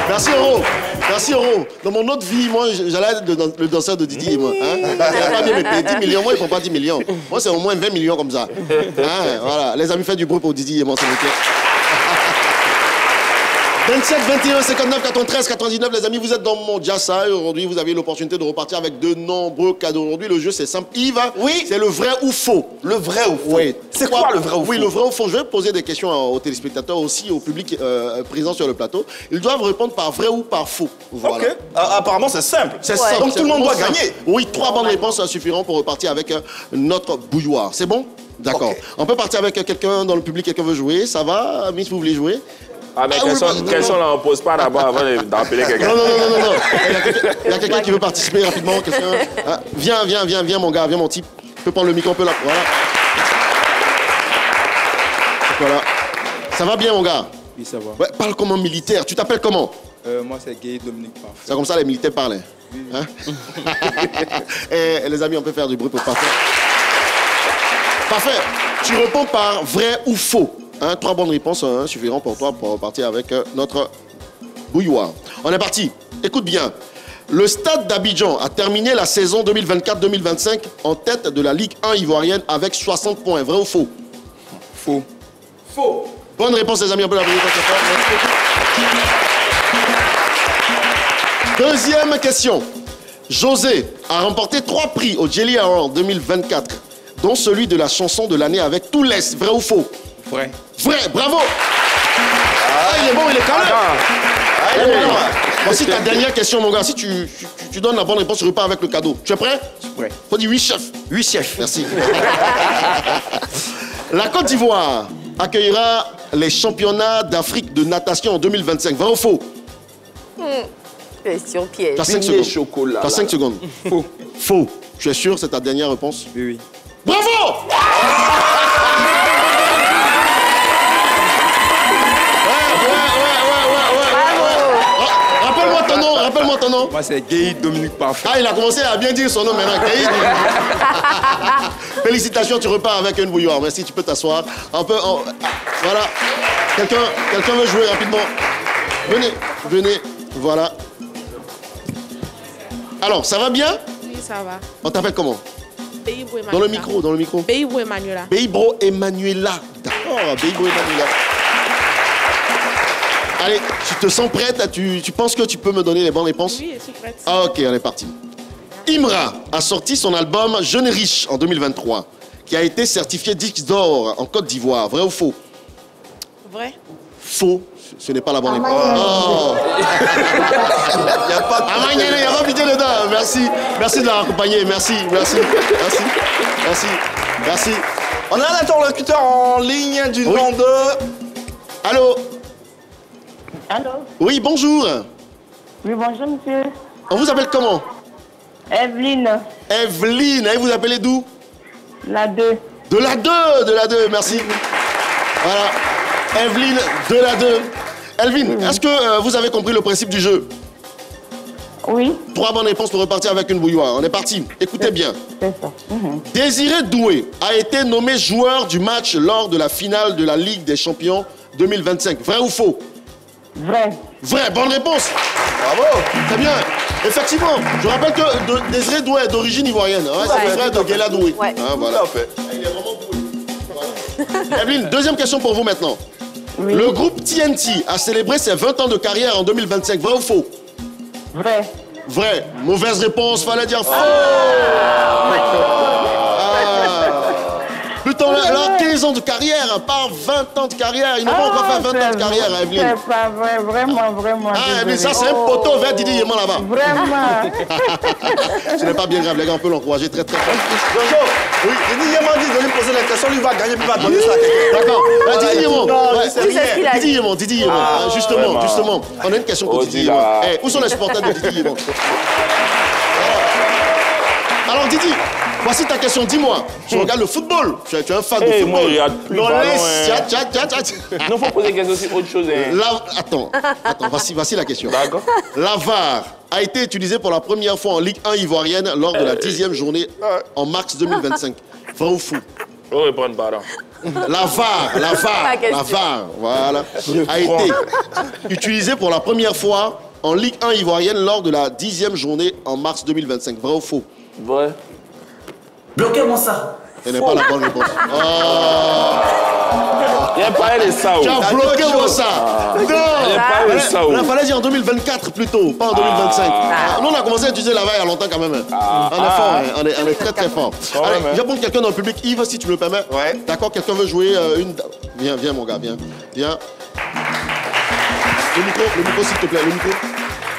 Merci Oro. Merci Oro. Dans mon autre vie, moi, j'allais être le danseur de Didi et moi. Hein? Il pas bien me payer 10 millions. Moi, ils ne font pas 10 millions. Moi, c'est au moins 20 millions comme ça. Hein? Voilà. Les amis, faites du bruit pour Didi et moi, s'il vous plaît. 27, 21, 59, 93, 99, les amis, vous êtes dans mon Jassa et aujourd'hui, vous avez l'opportunité de repartir avec de nombreux cadeaux. Aujourd'hui, le jeu, c'est simple. Yves, oui, c'est le vrai ou faux. Le vrai ou faux? Oui. C'est quoi le vrai ou faux? Oui, le vrai ou faux. Je vais poser des questions aux téléspectateurs, aussi au public présent sur le plateau. Ils doivent répondre par vrai ou par faux. Voilà. Ok. Apparemment, c'est simple. C'est simple. Donc tout le monde doit gagner. Oui, 3 bonnes réponses suffiront pour repartir avec notre bouilloire. C'est bon? D'accord. Okay. On peut partir avec quelqu'un dans le public, quelqu'un veut jouer. Ça va, Miss, vous voulez jouer? Ah, mais question là, on ne pose pas d'abord avant d'appeler quelqu'un. Non. Il y a quelqu'un qui veut participer rapidement. Ah, viens, mon gars, viens, mon type. Tu peux prendre le micro un peu là. Voilà. Ça va bien, mon gars? Oui, ça va. Ouais, parle comme un militaire. Tu t'appelles comment? Moi, c'est Guy Dominique Parfait. C'est comme ça les militaires parlent. Oui. Hein? Et les amis, on peut faire du bruit pour partir. Parfait. Tu réponds par vrai ou faux. 3 bonnes réponses suffiront pour toi pour repartir avec notre bouilloire. On est parti. Écoute bien. Le Stade d'Abidjan a terminé la saison 2024-2025 en tête de la Ligue 1 ivoirienne avec 60 points. Vrai ou faux? Faux. Faux. Bonne réponse, les amis. On peut l'applaudir. Deuxième question. José a remporté 3 prix au Jelly Award 2024, dont celui de la chanson de l'année avec Tout Laisse. Vrai ou faux? Vrai. Vrai, bravo. Il est bon, il est calme. Il est bon. Voici ta dernière question, mon gars. Si tu donnes la bonne réponse, tu repars avec le cadeau. Tu es prêt? Je suis prêt. Faut dire oui, chef. Oui, chef. Merci. La Côte d'Ivoire accueillera les championnats d'Afrique de natation en 2025. Vrai ou faux? Question piège. Tu as 5 Beignet secondes. chocolat. Tu as 5 secondes. Faux. Faux. Tu es sûr, c'est ta dernière réponse? Oui, oui. Bravo! Rappelle-moi ton nom. Moi, c'est Guy Dominique Parfait. Ah, il a commencé à bien dire son nom maintenant. Félicitations, tu repars avec une bouilloire. Merci, tu peux t'asseoir. Voilà. Quelqu'un veut jouer rapidement? Venez. Voilà. Alors, ça va bien? Oui, ça va. On t'appelle comment? Beibro Emmanuela. Dans le micro. Beibro Emmanuela. Beibro Emmanuela. D'accord, Beibro Emmanuela. Allez, tu te sens prête? Tu penses que tu peux me donner les bonnes réponses? Oui, je suis prête. Ah, ok, on est parti. Imra a sorti son album Jeune et riche en 2023, qui a été certifié disque d'or en Côte d'Ivoire. Vrai ou faux? Vrai. Faux. Ce n'est pas la bonne réponse. Oh. Il n'y a pas de pitié dedans. Merci de la accompagner. Merci. On a un interlocuteur en ligne du nom de... Allô? Allô? Oui, bonjour. Oui, bonjour, monsieur. On vous appelle comment? Evelyne. Evelyne. Et vous appelez d'où? La 2. De la 2, merci. Voilà. Evelyne, de la 2. Elvin, est-ce que vous avez compris le principe du jeu? Oui. 3 bonnes réponses pour repartir avec une bouilloire. On est parti. Écoutez bien. C'est ça. Désiré Doué a été nommé joueur du match lors de la finale de la Ligue des Champions 2025. Vrai ou faux? Vrai. Vrai, bonne réponse. Bravo. Très bien. Effectivement, je rappelle que Désiré Doué est d'origine ivoirienne. Hein, c'est le frère de Guéla Doué. Ouais. Hein, voilà. Il est vraiment doué. Voilà. Evelyne, deuxième question pour vous maintenant. Oui. Le groupe TNT a célébré ses 20 ans de carrière en 2025. Vrai ou faux? Vrai. Vrai. Mauvaise réponse, fallait dire faux. Plutôt alors 15 ans de carrière, pas 20 ans de carrière. Ils n'ont pas encore fait 20 ans de carrière, Evelyne. C'est pas vrai, vraiment. Ah, mais ça, c'est un poteau vers Didier Yéman là-bas. Vraiment. Ce n'est pas bien grave, les gars, on peut l'encourager très fort. Bonjour. Oui, Didier Yéman dit de lui poser la question, lui va gagner, puis il va donner ça à quelqu'un. D'accord. Didier Yéman. Didier Yéman. Justement. On a une question pour Didier Yéman. Où sont les supporters de Didier Yéman? Alors, Didi, voici ta question. Dis-moi, tu regardes le football. Tu es un fan de football. Moi, je regarde plus non, ballon, laisse. Non, faut poser quelque chose, autre chose. Attends, voici la question. D'accord. La VAR a été utilisée pour la première fois en Ligue 1 ivoirienne lors de la 10e journée en mars 2025. Vrai ou fou? Je vais répondre, pardon. La VAR, voilà, a été utilisée pour la première fois en Ligue 1 ivoirienne lors de la 10e journée en mars 2025. Vrai ou faux? Vrai. Bloquez-moi ça. Ce n'est pas la bonne réponse. Il n'y a pas de ça. Tu as bloqué moi ça. Non. Il n'y a pas de ça. Il fallait dire en 2024 plutôt, pas en 2025. Nous, on a commencé à utiliser la VAR il y a longtemps quand même. On est fort, on est très fort. Allez, je vais prendre quelqu'un dans le public. Yves, si tu me le permets. Ouais. D'accord, quelqu'un veut jouer une... Viens mon gars, viens. Le micro s'il te plaît, le micro.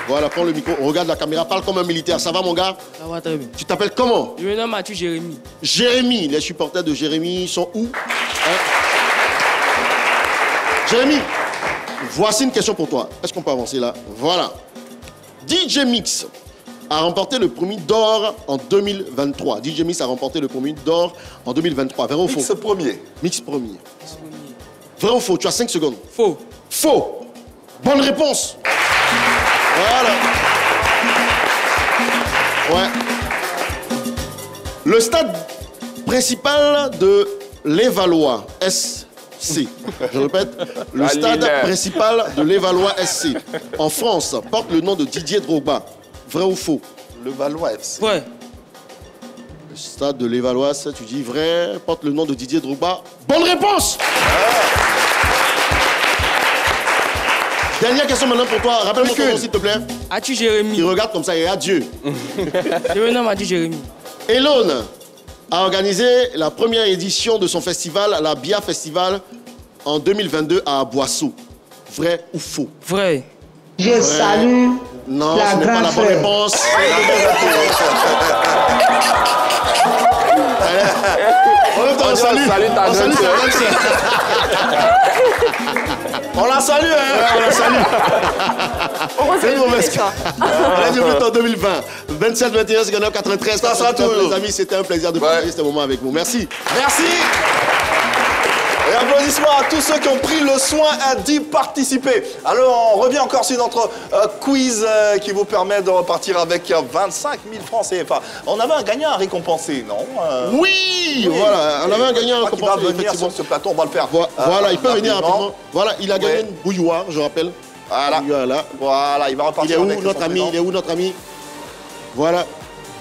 Voilà, prends le micro, regarde la caméra, parle comme un militaire. Ça va, mon gars? Ça va très bien. Tu t'appelles comment? Je me nomme Mathieu Jérémy. Jérémy, les supporters de Jérémy sont où? Jérémy, voici une question pour toi. Est-ce qu'on peut avancer là? Voilà. DJ Mix a remporté le premier d'or en 2023. DJ Mix a remporté le premier d'or en 2023. Vrai ou faux? Mix premier. Mix premier. Vrai ou faux? Tu as 5 secondes. Faux. Faux. Bonne réponse. Voilà. Ouais. Le stade principal de l'Évalois SC. Je répète, le stade principal de l'Évalois SC en France porte le nom de Didier Drogba. Vrai ou faux? Le Valois FC. Vrai. Le stade de l'Évalois, tu dis vrai, porte le nom de Didier Drogba. Bonne réponse. Dernière question maintenant pour toi. Rappelle-moi ton nom, s'il te plaît. As-tu Jérémy? Il regarde comme ça et adieu. Je me nomme As-tu Jérémy. Elone a organisé la première édition de son festival, la Bia Festival, en 2022 à Boisseau. Vrai ou faux? Vrai. Je salue Non, La ce n'est pas la grande bonne sœur. réponse. En même temps, on salue. Salut ta On salue grande ta sœur. grande sœur. On la salue, hein? Ouais, on la salue. C'est une mauvaise carte. Radio But en 2020. 27, 21, 59, 93. Ça sera tout. Les amis, c'était un plaisir de partager ce moment avec vous. Merci. Merci. Et applaudissements à tous ceux qui ont pris le soin d'y participer. Alors, on revient encore sur notre quiz qui vous permet de repartir avec 25 000 francs CFA. On avait un gagnant à récompenser, non? Oui, voilà, on avait un gagnant à récompenser. Il va venir effectivement. sur ce plateau, on va le faire. Voilà, il peut venir rapidement. Voilà, il a gagné une bouilloire, je rappelle. Voilà. Voilà, il va repartir. Il est où avec notre son ami? présent. Il est où notre ami? Voilà.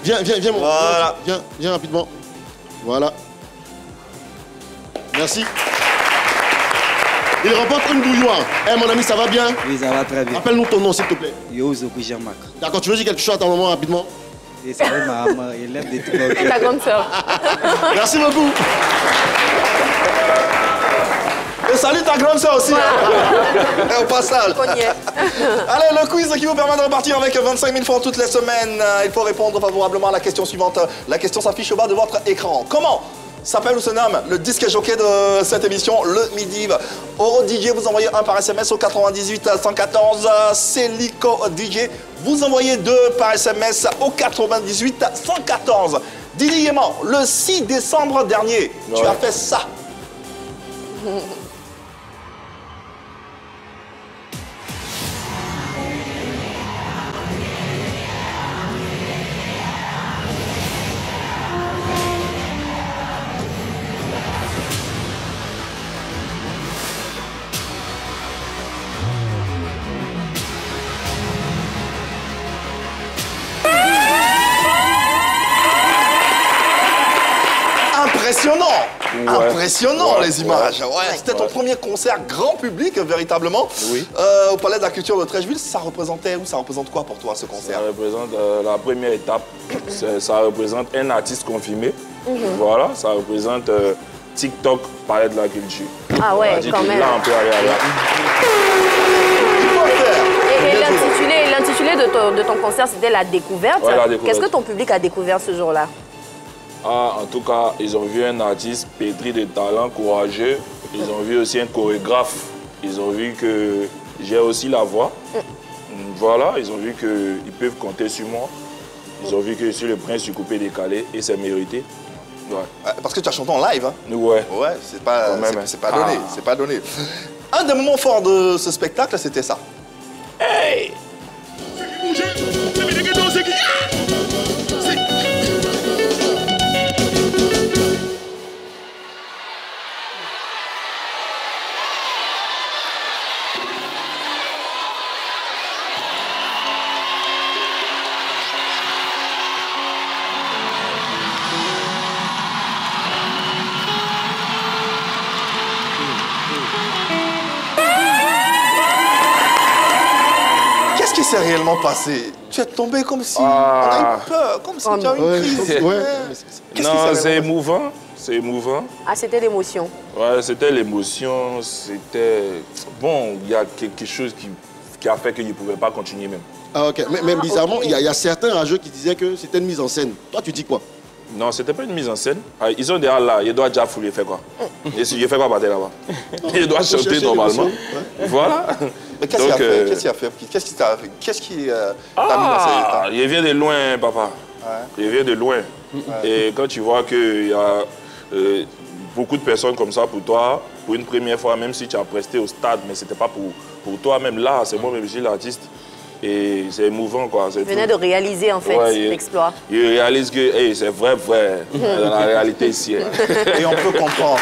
Viens, mon Voilà. Viens rapidement. Voilà. Merci. Il remporte une bouilloire. Eh mon ami, ça va bien? Oui, ça va très bien. Appelle-nous ton nom, s'il te plaît. Yozoku Jean-Marc. D'accord, tu veux dire quelque chose à ta maman rapidement? Et ça va, ma maman, élève de tout mon Et ta grande sœur. Merci beaucoup. Et salut ta grande sœur aussi. Hein. Au passage. Allez, le quiz qui vous permet de repartir avec 25 000 francs toutes les semaines. Il faut répondre favorablement à la question suivante. La question s'affiche au bas de votre écran. Comment s'appelle ou se nomme le disque jockey de cette émission, le Midi? Euro DJ, vous envoyez un par SMS au 98 114. Célico DJ, vous envoyez 2 par SMS au 98 114. Didi Yéman, le 6 décembre dernier, tu as fait ça. Impressionnant, impressionnant les images. C'était ton premier concert grand public, véritablement. Oui. Au Palais de la Culture de Treichville, ça représentait ou ça représente quoi pour toi ce concert? Ça représente la première étape. Ça représente un artiste confirmé. Voilà, ça représente TikTok, Palais de la Culture. Ah ouais, dit quand que même. Là, on peut aller là. Et l'intitulé de ton concert, c'était La Découverte. Ouais, La Découverte. Qu'est-ce que ton public a découvert ce jour-là? Ah, en tout cas, ils ont vu un artiste pétri de talent, courageux. Ils ont vu aussi un chorégraphe. Ils ont vu que j'ai aussi la voix. Voilà, ils ont vu qu'ils peuvent compter sur moi. Ils ont vu que je suis le prince du coupé décalé et c'est mérité. Ouais. Parce que tu as chanté en live, hein? Ouais. Ouais, c'est pas, Quand même, c'est pas donné, c'est pas donné. Un des moments forts de ce spectacle, c'était ça. Hey! Qu'est-ce qui s'est réellement passé? Tu es tombé comme si on a eu peur, comme si tu as eu une crise. Qu'est-ce qui Non, s'est c'est réellement émouvant. C'est émouvant. Ah, c'était l'émotion. Ouais, c'était l'émotion. C'était... Bon, il y a quelque chose qui a fait que je ne pouvais pas continuer même. Ah ok, mais bizarrement, il y a certains rageux qui disaient que c'était une mise en scène. Toi, tu dis quoi? Non, c'était pas une mise en scène. Ah, ils sont déjà là, ils doivent déjà fouler, faire quoi? Et si je fais quoi partir là-bas? Ils doivent chanter normalement. Voilà. Mais qu'est-ce qu'il a fait? Qu'est-ce qu'il a fait? Qu'est-ce qui t'a fait? Qu'est-ce qui t'a mis dans ces états? Il vient de loin, papa. Il vient de loin. Et quand tu vois qu'il y a beaucoup de personnes comme ça pour toi, pour une première fois, même si tu as presté au stade, mais c'était pas pour toi, même là, c'est moi-même, je suis l'artiste. Et c'est émouvant, quoi. Tu venais de réaliser, en fait, l'exploit. Il réalise que hey, c'est vrai, dans la réalité ici. Hein. Et on peut comprendre.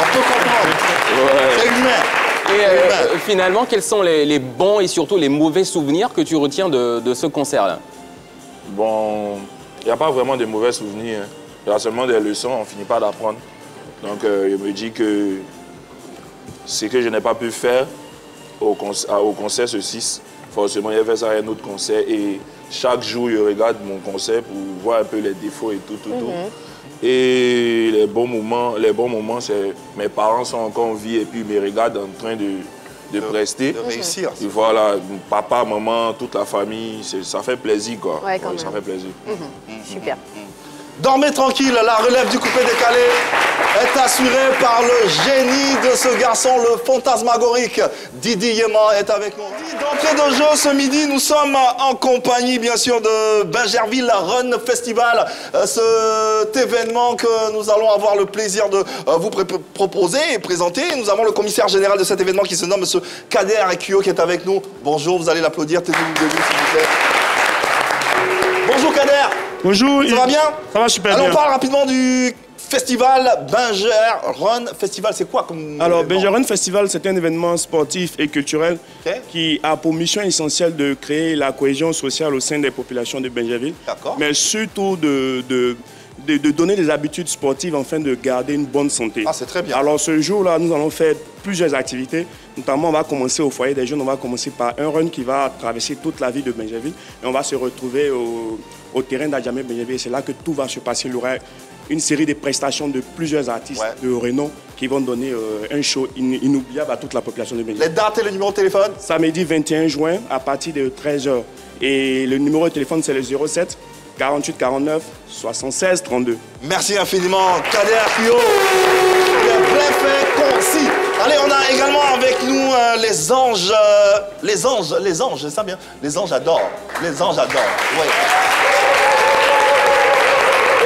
On peut comprendre. Ouais. C'est humain. Et finalement, quels sont les bons et surtout les mauvais souvenirs que tu retiens de ce concert-là? Bon, il n'y a pas vraiment de mauvais souvenirs. Hein. Il y a seulement des leçons, on ne finit pas d'apprendre. Donc, je me dis que ce que je n'ai pas pu faire au concert ce 6, forcément, il y avait ça à un autre concert. Et chaque jour, je regarde mon concert pour voir un peu les défauts et tout. Et les bons moments, c'est mes parents sont encore en vie et puis ils me regardent en train de de prester. De réussir. Et voilà, papa, maman, toute la famille, ça fait plaisir, quoi. Ouais, quand Ça même. fait plaisir. Super. Dormez tranquille, la relève du coupé décalé est assurée par le génie de ce garçon, le fantasmagorique. Didi Yema est avec nous. D'entrée de jeu, ce midi, nous sommes en compagnie, bien sûr, de Bingerville Run Festival. Cet événement que nous allons avoir le plaisir de vous proposer et présenter. Nous avons le commissaire général de cet événement qui se nomme M. Kader Ekio qui est avec nous. Bonjour, vous allez l'applaudir. Tenez-vous debout, s'il vous plaît. Bonjour Kader. Bonjour. Ça va bien? Ça va super Alors, bien. on parle rapidement du festival Binger Run Festival. C'est quoi comme Alors, événement? Binger Run Festival, c'est un événement sportif et culturel qui a pour mission essentielle de créer la cohésion sociale au sein des populations de Bingerville. D'accord. Mais surtout de donner des habitudes sportives afin de garder une bonne santé. Ah, c'est très bien. Alors, ce jour-là, nous allons faire plusieurs activités. Notamment, on va commencer au foyer des jeunes. On va commencer par un run qui va traverser toute la ville de Bingerville. Et on va se retrouver au terrain d'Adjamé Bingerville. C'est là que tout va se passer. Il y aura une série de prestations de plusieurs artistes de renom qui vont donner un show inoubliable à toute la population de Bingerville. Les dates et le numéro de téléphone? Samedi 21 juin à partir de 13h. Et le numéro de téléphone, c'est le 07 48 49 76 32. Merci infiniment, Kader Ekio. Bref et concis. Allez, on a également avec nous les anges. Les anges, c'est ça bien? Les anges adorent. Les anges adorent, oui.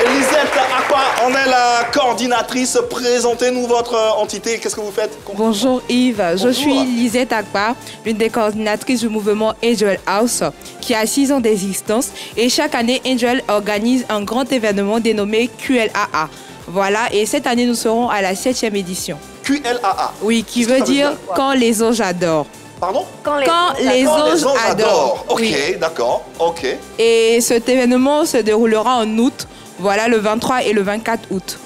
Elisette Aqua, on est la coordinatrice. Présentez-nous votre entité. Qu'est-ce que vous faites? Bonjour Yves, je Bonjour. suis Lisette Akbar, l'une des coordinatrices du mouvement Angel House, qui a 6 ans d'existence. Et chaque année, Angel organise un grand événement dénommé QLAA. Voilà, et cette année, nous serons à la 7e édition. QLAA? Oui, qui Qu'est-ce que veut ça veut dire dire, quoi? Quand les anges adorent. Pardon? Quand les anges adorent. Ok, Oui. d'accord, ok. Et cet événement se déroulera en août, voilà, le 23 et le 24 août,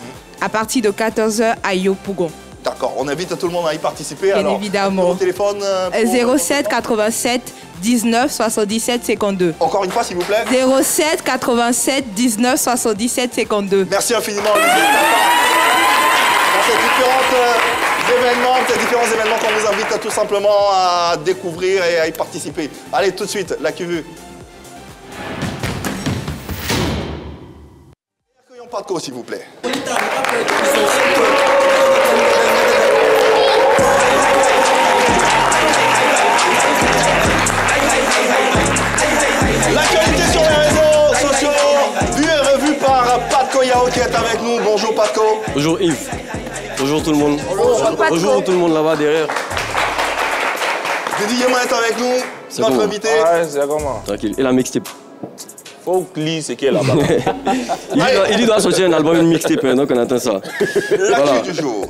à partir de 14h à Yopougon. D'accord, on invite tout le monde à y participer. Bien alors, évidemment. numéro de téléphone pour- 07 87 19 77 52. Encore une fois, s'il vous plaît. 07 87 19 77 52. Merci infiniment, Elisette Dans ces différents événements qu'on vous invite tout simplement à découvrir et à y participer. Allez, tout de suite, la QV. Accueillons Patco, s'il vous plaît. L'actualité sur les réseaux sociaux, vue et revue par Patco Yao qui est avec nous. Bonjour Patco. Bonjour Yves. Bonjour tout le monde. Patco. Bonjour tout le monde là-bas derrière. Didi Yema est avec nous, C'est notre comment? invité. Ouais, c'est comment? Tranquille. Et la mixtape. Faut que lire ce qui est là-bas. Il doit sortir un album, une mixtape, donc on attend ça. L'actu du jour.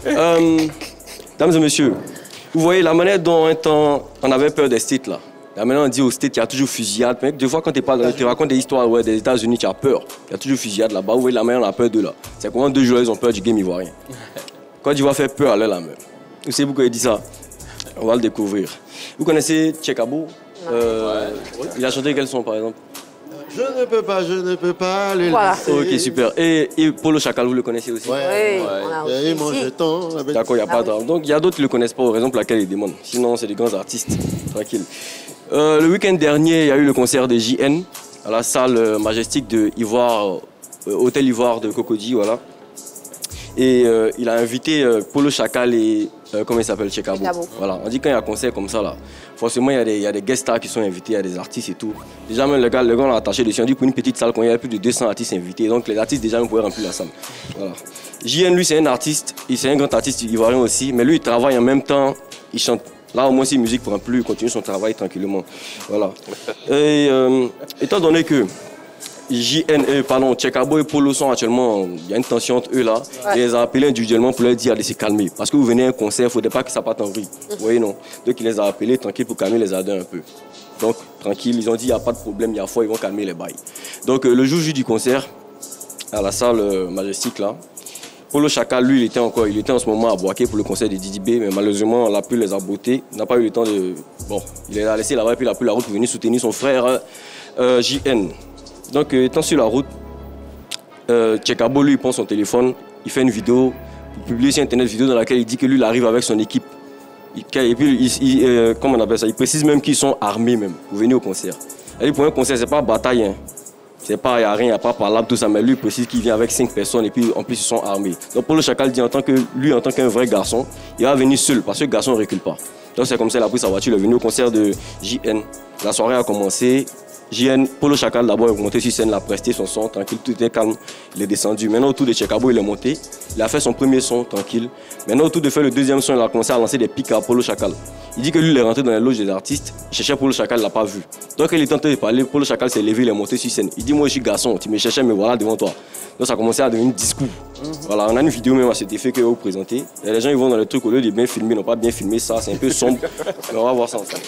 Dames et messieurs, vous voyez la manière dont un temps on avait peur des States là. Là, maintenant on dit aux States qu'il y a toujours fusillade. Mais des fois quand tu racontes des histoires des États-Unis, tu as peur. Il y a toujours fusillade là-bas. Vous voyez la manière dont on a peur d'eux là. C'est comment 2 joueurs ils ont peur du game ivoirien. Quand tu vas faire peur à leur la main. Vous savez pourquoi il dit ça? On va le découvrir. Vous connaissez Tchekabo? Il a chanté quel son par exemple? Je ne peux pas le Voilà. laisser. Ok, super. Et Polo Chacal, vous le connaissez aussi? Oui, on a aussi Et mon ici. jeton. D'accord, il n'y a pas de... Donc, il y a d'autres qui ne le connaissent pas, raison pour laquelle ils demandent. Sinon, c'est des grands artistes. Tranquille. Le week-end dernier, il y a eu le concert de JN à la salle majestique de Ivoire, Hôtel Ivoire de Cocody, voilà. Et il a invité Polo Chacal et... comment il s'appelle? Tchekabo. Voilà. On dit quand il y a un concert comme ça, là, forcément, il y a des guest stars qui sont invités, il y a des artistes et tout. Déjà, même le gars l'a attaché dessus. On dit pour une petite salle, quand il y a plus de 200 artistes invités, donc les artistes déjà même pouvaient remplir la salle. Voilà. JN, lui, c'est un artiste, c'est un grand artiste ivoirien aussi, mais lui, il travaille en même temps, il chante. Là, au moins, si musique ne prend plus, il continue son travail tranquillement. Voilà. Et étant donné que Tchekabo et Polo sont actuellement, il y a une tension entre eux là. Ouais. Et ils les ont appelés individuellement pour leur dire de se calmer. Parce que vous venez à un concert, il ne faudrait pas que ça parte en vrille. Vous voyez, non? Donc ils les ont appelés tranquille pour calmer les ardeurs un peu. Donc tranquille, ils ont dit il n'y a pas de problème, il y a foi, ils vont calmer les bails. Donc le jour du concert, à la salle majestique là, Polo Chacal, lui, il était en ce moment à Boaké pour le concert de Didi B, mais malheureusement, on a pu les aborder. Il n'a pas eu le temps de... Bon, il les a laissés là-bas et puis il a pris la route pour venir soutenir son frère JN. Donc, étant sur la route, Tchekabo, lui, il prend son téléphone, il fait une vidéo, il publie sur Internet une vidéo dans laquelle il dit que lui, il arrive avec son équipe. Et puis, comment on appelle ça? Il précise même qu'ils sont armés même. Vous venez au concert. Et pour un concert, c'est pas bataille. Hein. C'est pas, il n'y a rien, il n'y a pas parlable, tout ça. Mais lui, il précise qu'il vient avec 5 personnes et puis en plus, ils sont armés. Donc Polo Chacal dit en tant qu'un vrai garçon, il va venir seul parce que le garçon ne recule pas. Donc c'est comme ça, il a pris sa voiture, il est venu au concert de JN. La soirée a commencé. JN, Polo Chacal d'abord est monté sur scène, il a presté son son, tranquille, tout était calme. Il est descendu. Maintenant, autour de Tchekabo, il est monté. Il a fait son premier son, tranquille. Maintenant, autour de faire le deuxième son, il a commencé à lancer des pics à Polo Chacal. Il dit que lui, il est rentré dans les loges des artistes. Il cherchait Polo Chacal, il ne l'a pas vu. Donc, il est en train de parler. Polo Chacal s'est levé, il est monté sur scène. Il dit, moi, je suis garçon, tu me cherchais, mais voilà, devant toi. Donc, ça a commencé à devenir un discours. Voilà, on a une vidéo même à cet effet que vous présentez. Et les gens, ils vont dans le truc, au lieu de bien filmer, ils n'ont pas bien filmé ça. C'est un peu sombre. Mais on va voir ça ensemble.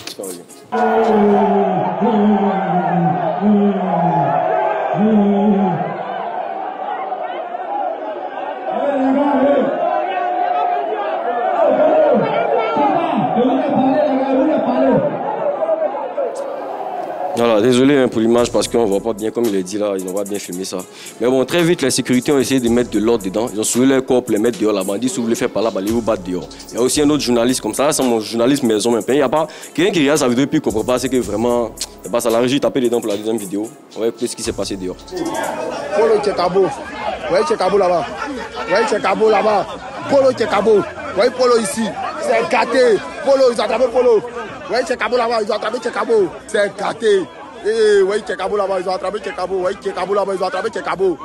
Voilà, désolé pour l'image parce qu'on ne voit pas bien, comme il a dit là, ils n'ont pas bien filmé ça. Mais bon, très vite, la sécurité ont essayé de mettre de l'ordre dedans. Ils ont soulevé leur corps pour les mettre dehors là-bas. Ils ont dit, si vous voulez faire par là, allez vous battre dehors. Il y a aussi un autre journaliste comme ça, c'est mon journaliste maison même. Il n'y a pas quelqu'un qui regarde sa vidéo et puis ne comprend pas, c'est que vraiment, c'est pas ça. La régie tapé dedans pour la deuxième vidéo. On va écouter ce qui s'est passé dehors. Polo Tchekabo. Vous voyez Tchekabo là-bas. Vous voyez Tchekabo là-bas. Polo Tchekabo. Vous voyez Polo ici. C'est gâté. Polo, ils ont attrapé Polo. Vous voyez Tchekabo là-bas, ils ont attrapé Tchekabo. C'est gâté. Eh, vous voyez Tchekabo là-bas, ils ont attrapé Tchekabo. Vous voyez Tchekabo là-bas, ils ont attrapé Tchekabo. Vous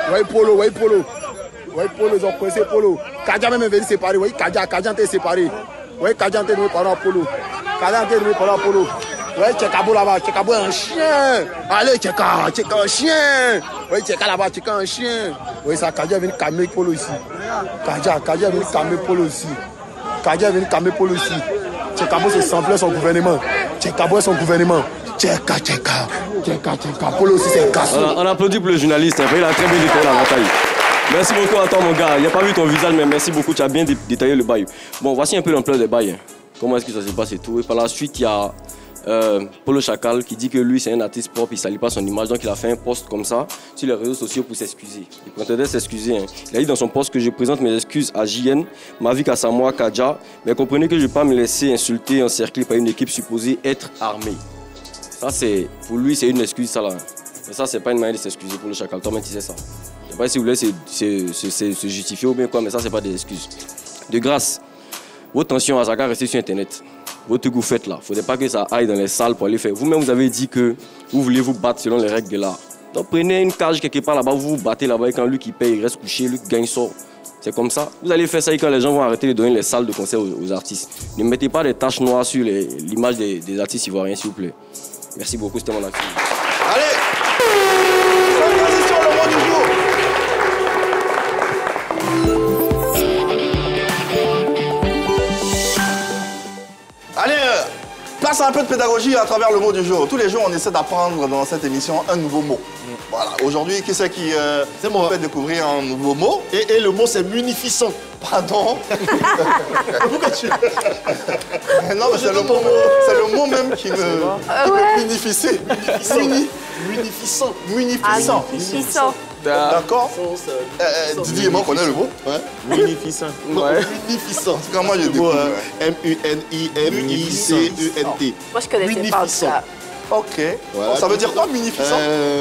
voyez Polo, vous voyez Polo. Vous voyez Polo, ils ont pressé Polo. Kadja même est venu séparer. Vous voyez Kadja était séparé. Vous voyez Kadja était venu parler à Polo. Kadja était venu parler à Polo. Vous voyez Tchekabo là-bas, Tchekabo est un chien. Allez Tcheka un chien. Vous voyez Tcheka là-bas, Tcheka un chien. Vous voyez ça, Kadja est venu calmer Polo ici. Kadja est venu calmer Polo ici. Kadja est venu calmer Polo ici. Tchekabo c'est semblait son gouvernement. Tchekabo est son gouvernement. Tcheka. Polo aussi c'est cassé. On applaudit pour le journaliste, hein, il a très bien détaillé la bataille. Merci beaucoup à toi mon gars. Il n'a pas vu ton visage, mais merci beaucoup, tu as bien détaillé le bail. Bon, voici un peu l'ampleur des bails. Comment est-ce que ça se passe et tout. Et par la suite, il y a Polo Chacal qui dit que lui c'est un artiste propre, il ne salit pas son image, donc il a fait un post comme ça sur les réseaux sociaux pour s'excuser. Il prétendait s'excuser. Hein. Il a dit dans son post que je présente mes excuses à JN, Mavic Asamoah, Kadja, mais comprenez que je ne vais pas me laisser insulter, encercler par une équipe supposée être armée. Ça c'est, pour lui c'est une excuse ça là. Mais ça c'est pas une manière de s'excuser pour le Chacal, toi-même tu sais ça. Je ne sais pas si vous voulez se justifier ou bien quoi, mais ça c'est pas des excuses. De grâce, votre tension à Zaka rester sur internet. Votre goût faites là, il ne faudrait pas que ça aille dans les salles pour aller faire. Vous-même, vous avez dit que vous voulez vous battre selon les règles de l'art. Donc prenez une cage quelque part là-bas, vous vous battez là-bas et quand lui qui paye, il reste couché, lui qui gagne sort. C'est comme ça. Vous allez faire ça et quand les gens vont arrêter de donner les salles de concert aux artistes. Ne mettez pas des taches noires sur l'image des artistes ivoiriens, s'il vous plaît. Merci beaucoup, c'était mon activité. Allez, sans transition, le mot du jour. Allez, place à un peu de pédagogie à travers le mot du jour. Tous les jours, on essaie d'apprendre dans cette émission un nouveau mot. Voilà. Aujourd'hui, qui c'est qui fait découvrir un nouveau mot? Et le mot, c'est munificent. Pardon. Pourquoi tu... Non, mais c'est le mot même qui me... Munificer. Munificent. Munificent. D'accord. Didier et moi, on connaît le mot. Munificent. Munificent. En tout cas, moi, je découvre. M-U-N-I-F-I-C-E-N-T. Moi, je connaissais pas ça. Ok. Voilà. Ça veut dire quoi, munificent?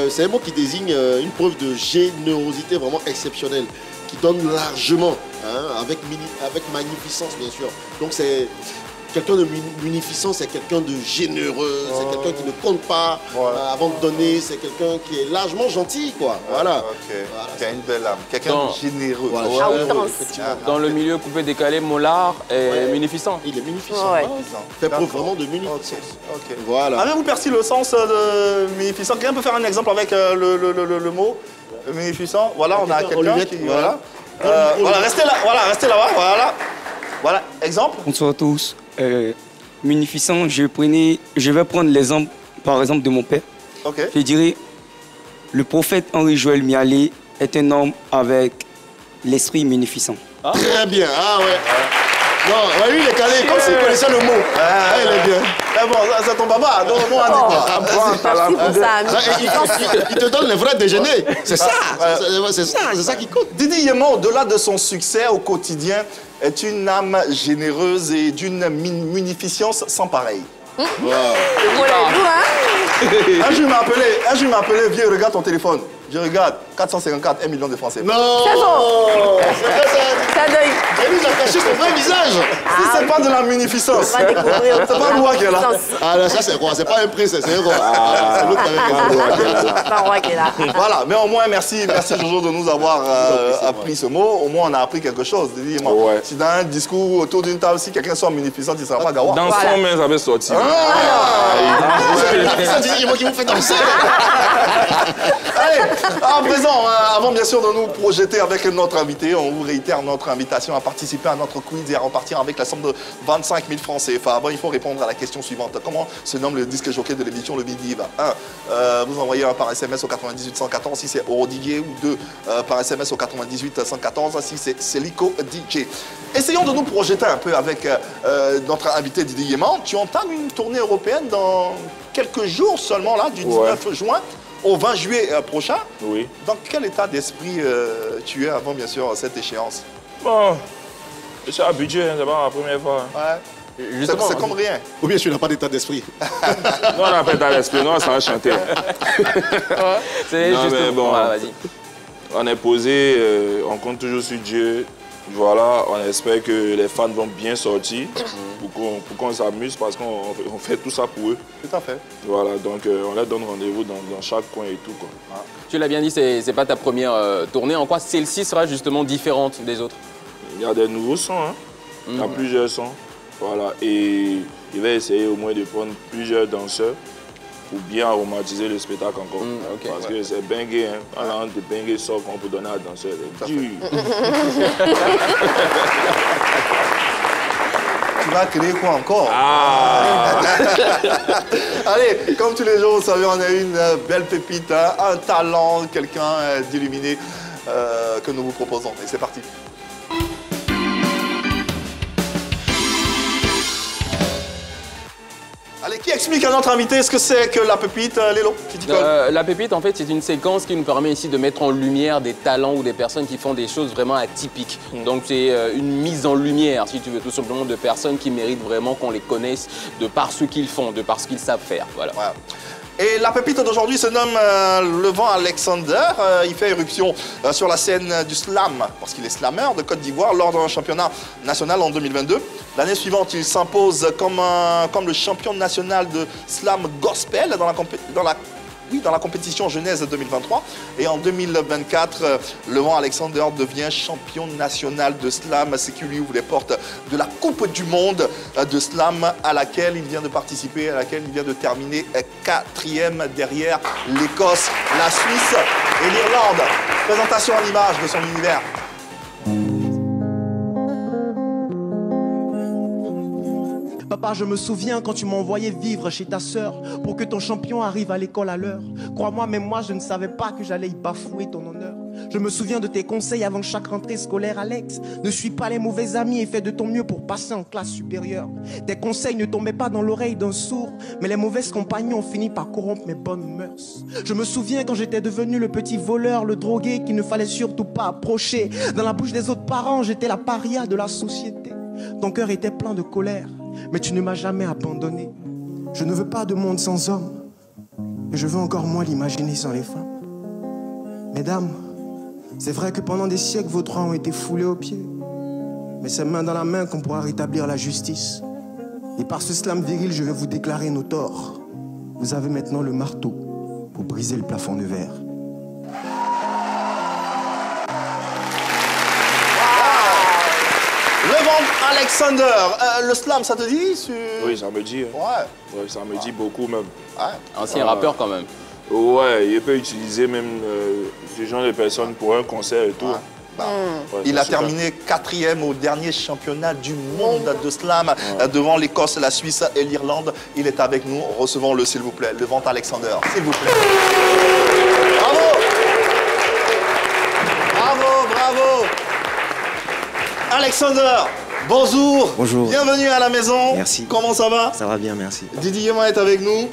C'est un mot qui désigne une preuve de générosité vraiment exceptionnelle, qui donne largement, hein, avec magnificence, bien sûr. Donc, c'est quelqu'un de munificent, c'est quelqu'un de généreux, c'est quelqu'un qui ne compte pas avant de donner, c'est quelqu'un qui est largement gentil, quoi. Voilà. Voilà, qui a une belle âme, quelqu'un de généreux. Voilà, dans le milieu coupé décalé, Mollard est munificent. Il est munificent. Fait preuve vraiment de munificence. Voilà. Avez-vous perçu le sens de munificent? Quelqu'un peut faire un exemple avec le mot munificent? Voilà, on a quelqu'un qui... Voilà. Voilà, restez là, voilà. Voilà, exemple. Bonsoir à tous. Munificent, je vais prendre l'exemple, par exemple, de mon père. Okay. Je dirais, le prophète Henri-Joël Mialé est un homme avec l'esprit munificent. Très bien, Non, lui, il est calé, comme s'il connaissait le mot. Il est bien. Mais bon, c'est ton baba, donc on a dit quoi. Merci pour ça. Il te donne les vrais déjeuners. C'est ça, c'est ça qui compte. Didi Yéman, au-delà de son succès au quotidien, est une âme généreuse et d'une munificence sans pareil. Wow. Un jour, il m'a appelé, viens, regarde ton téléphone. Je regarde, 454, 1 million de Français. Non. C'est bon. Ça donne. Et lui, il a caché son vrai visage. Si c'est pas de la munificence, c'est pas le roi qui est là. Ah là, ça c'est quoi? C'est pas un prince, c'est un roi. C'est l'autre C'est pas un roi qui est là. Voilà, mais au moins, merci Jojo de nous avoir appris ce mot. Au moins, on a appris quelque chose. Si dans un discours autour d'une table, si quelqu'un soit munificent, il ne sera pas gawa. Dans son main, ça avait sorti. C'est moi qui vous fais danser. Allez, à présent, avant bien sûr de nous projeter avec notre invité, on vous réitère notre invitation à participer à notre quiz et à repartir avec la somme de 25 000 francs CFA. Bon, il faut répondre à la question suivante. Comment se nomme le disque jockey de l'émission Le Bidiv? 1. Vous envoyez un par SMS au 98 114 si c'est Eurodigué, ou 2 par SMS au 98 114 si c'est Celico DJ. Essayons de nous projeter un peu avec notre invité Didi Yéman. Tu entames une tournée européenne dans quelques jours seulement, là, du 19 juin au 20 juillet prochain. Oui. Dans quel état d'esprit tu es avant, bien sûr, cette échéance? Bon, je suis habitué, c'est pas la première fois. Ouais. C'est comme rien. Ou bien tu n'as pas d'état d'esprit. Non, on n'a pas d'état d'esprit, non, ça va chanter. C'est juste bon, vas-y. On est posé, on compte toujours sur Dieu. Voilà, on espère que les fans vont bien sortir pour qu'on s'amuse parce qu'on fait tout ça pour eux. Tout à fait. Voilà, donc on leur donne rendez-vous dans chaque coin et tout, quoi. Tu l'as bien dit, c'est pas ta première tournée. En quoi celle-ci sera justement différente des autres? Il y a des nouveaux sons, hein. Il y a plusieurs sons. Voilà, et il va essayer au moins de prendre plusieurs danseurs pour bien aromatiser le spectacle encore. Parce que c'est bangé, hein. Quand la honte de bangé sort qu'on peut donner à danser, c'est dur. Tu vas créer quoi encore? Allez, comme tous les jours, vous savez, on a une belle pépite, hein, un talent, quelqu'un d'illuminé que nous vous proposons. Et c'est parti. Allez, qui explique à notre invité ce que c'est que la pépite, Lélo? La pépite, en fait, c'est une séquence qui nous permet ici de mettre en lumière des talents ou des personnes qui font des choses vraiment atypiques. Donc, c'est une mise en lumière, si tu veux, tout simplement de personnes qui méritent vraiment qu'on les connaisse de par ce qu'ils font, de par ce qu'ils savent faire. Voilà. Et la pépite d'aujourd'hui se nomme Levant Alexander. Il fait éruption sur la scène du slam, parce qu'il est slammer de Côte d'Ivoire, lors d'un championnat national en 2022. L'année suivante, il s'impose comme le champion national de slam gospel dans la compétition Genèse 2023. Et en 2024, Levant Alexander devient champion national de slam, ce qui lui ouvre les portes de la Coupe du Monde de slam à laquelle il vient de participer, à laquelle il vient de terminer 4e derrière l'Écosse, la Suisse et l'Irlande. Présentation en images de son univers. Papa, je me souviens quand tu m'envoyais vivre chez ta sœur pour que ton champion arrive à l'école à l'heure. Crois-moi, même moi, je ne savais pas que j'allais y bafouer ton honneur. Je me souviens de tes conseils avant chaque rentrée scolaire, Alex. Ne suis pas les mauvais amis et fais de ton mieux pour passer en classe supérieure. Tes conseils ne tombaient pas dans l'oreille d'un sourd, mais les mauvaises compagnies ont fini par corrompre mes bonnes mœurs. Je me souviens quand j'étais devenu le petit voleur, le drogué qu'il ne fallait surtout pas approcher. Dans la bouche des autres parents, j'étais la paria de la société. Ton cœur était plein de colère, mais tu ne m'as jamais abandonné. Je ne veux pas de monde sans hommes, et je veux encore moins l'imaginer sans les femmes. Mesdames, c'est vrai que pendant des siècles, vos droits ont été foulés aux pieds. Mais c'est main dans la main qu'on pourra rétablir la justice. Et par ce slam viril, je vais vous déclarer nos torts. Vous avez maintenant le marteau pour briser le plafond de verre. Levant Alexander, le slam, ça te dit Oui, ça me dit. Hein. Ouais, ça me dit beaucoup même. Ancien rappeur quand même. Ouais, il peut utiliser même ce genre de personnes pour un concert et tout. Il a terminé 4e au dernier championnat du monde de slam devant l'Écosse, la Suisse et l'Irlande. Il est avec nous. Recevons-le, s'il vous plaît. Levant Alexander, s'il vous plaît. Bravo! Bravo, bravo! Alexander, Bonjour. Bonjour. Bienvenue à la maison. Merci. Comment ça va? Ça va bien, merci. Didier Yema est avec nous.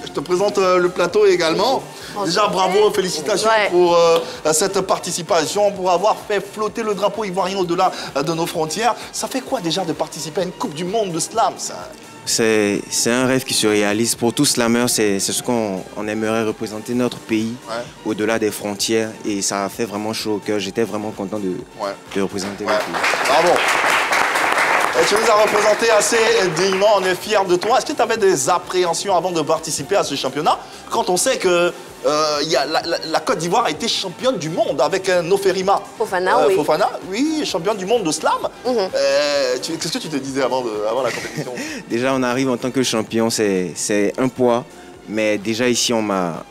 Je te présente le plateau également. Déjà, bravo, félicitations pour cette participation, pour avoir fait flotter le drapeau ivoirien au-delà de nos frontières. Ça fait quoi déjà de participer à une Coupe du Monde de slam, ça? C'est un rêve qui se réalise. Pour tous slameurs, c'est ce qu'on aimerait représenter notre pays au-delà des frontières. Et ça a fait vraiment chaud au cœur. J'étais vraiment content de représenter notre pays. Bravo. Et tu nous as représenté assez dignement, on est fiers de toi. Est-ce que tu avais des appréhensions avant de participer à ce championnat? Quand on sait que la Côte d'Ivoire a été championne du monde avec Noferima Fofana, oui. Fofana, oui, championne du monde de slam. Qu'est-ce que tu te disais avant la compétition? Déjà, on arrive en tant que champion, c'est un poids. Mais déjà ici, on m'a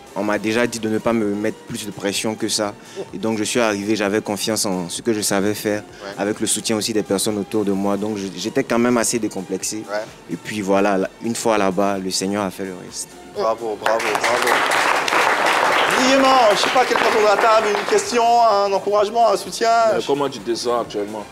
déjà dit de ne pas me mettre plus de pression que ça. Et donc, je suis arrivé, j'avais confiance en ce que je savais faire, avec le soutien aussi des personnes autour de moi. Donc, j'étais quand même assez décomplexé. Et puis voilà, une fois là-bas, le Seigneur a fait le reste. Bravo, bravo, bravo. Yema, je ne sais pas, quelqu'un autour de la table, une question, un encouragement, un soutien? Comment tu te sens actuellement?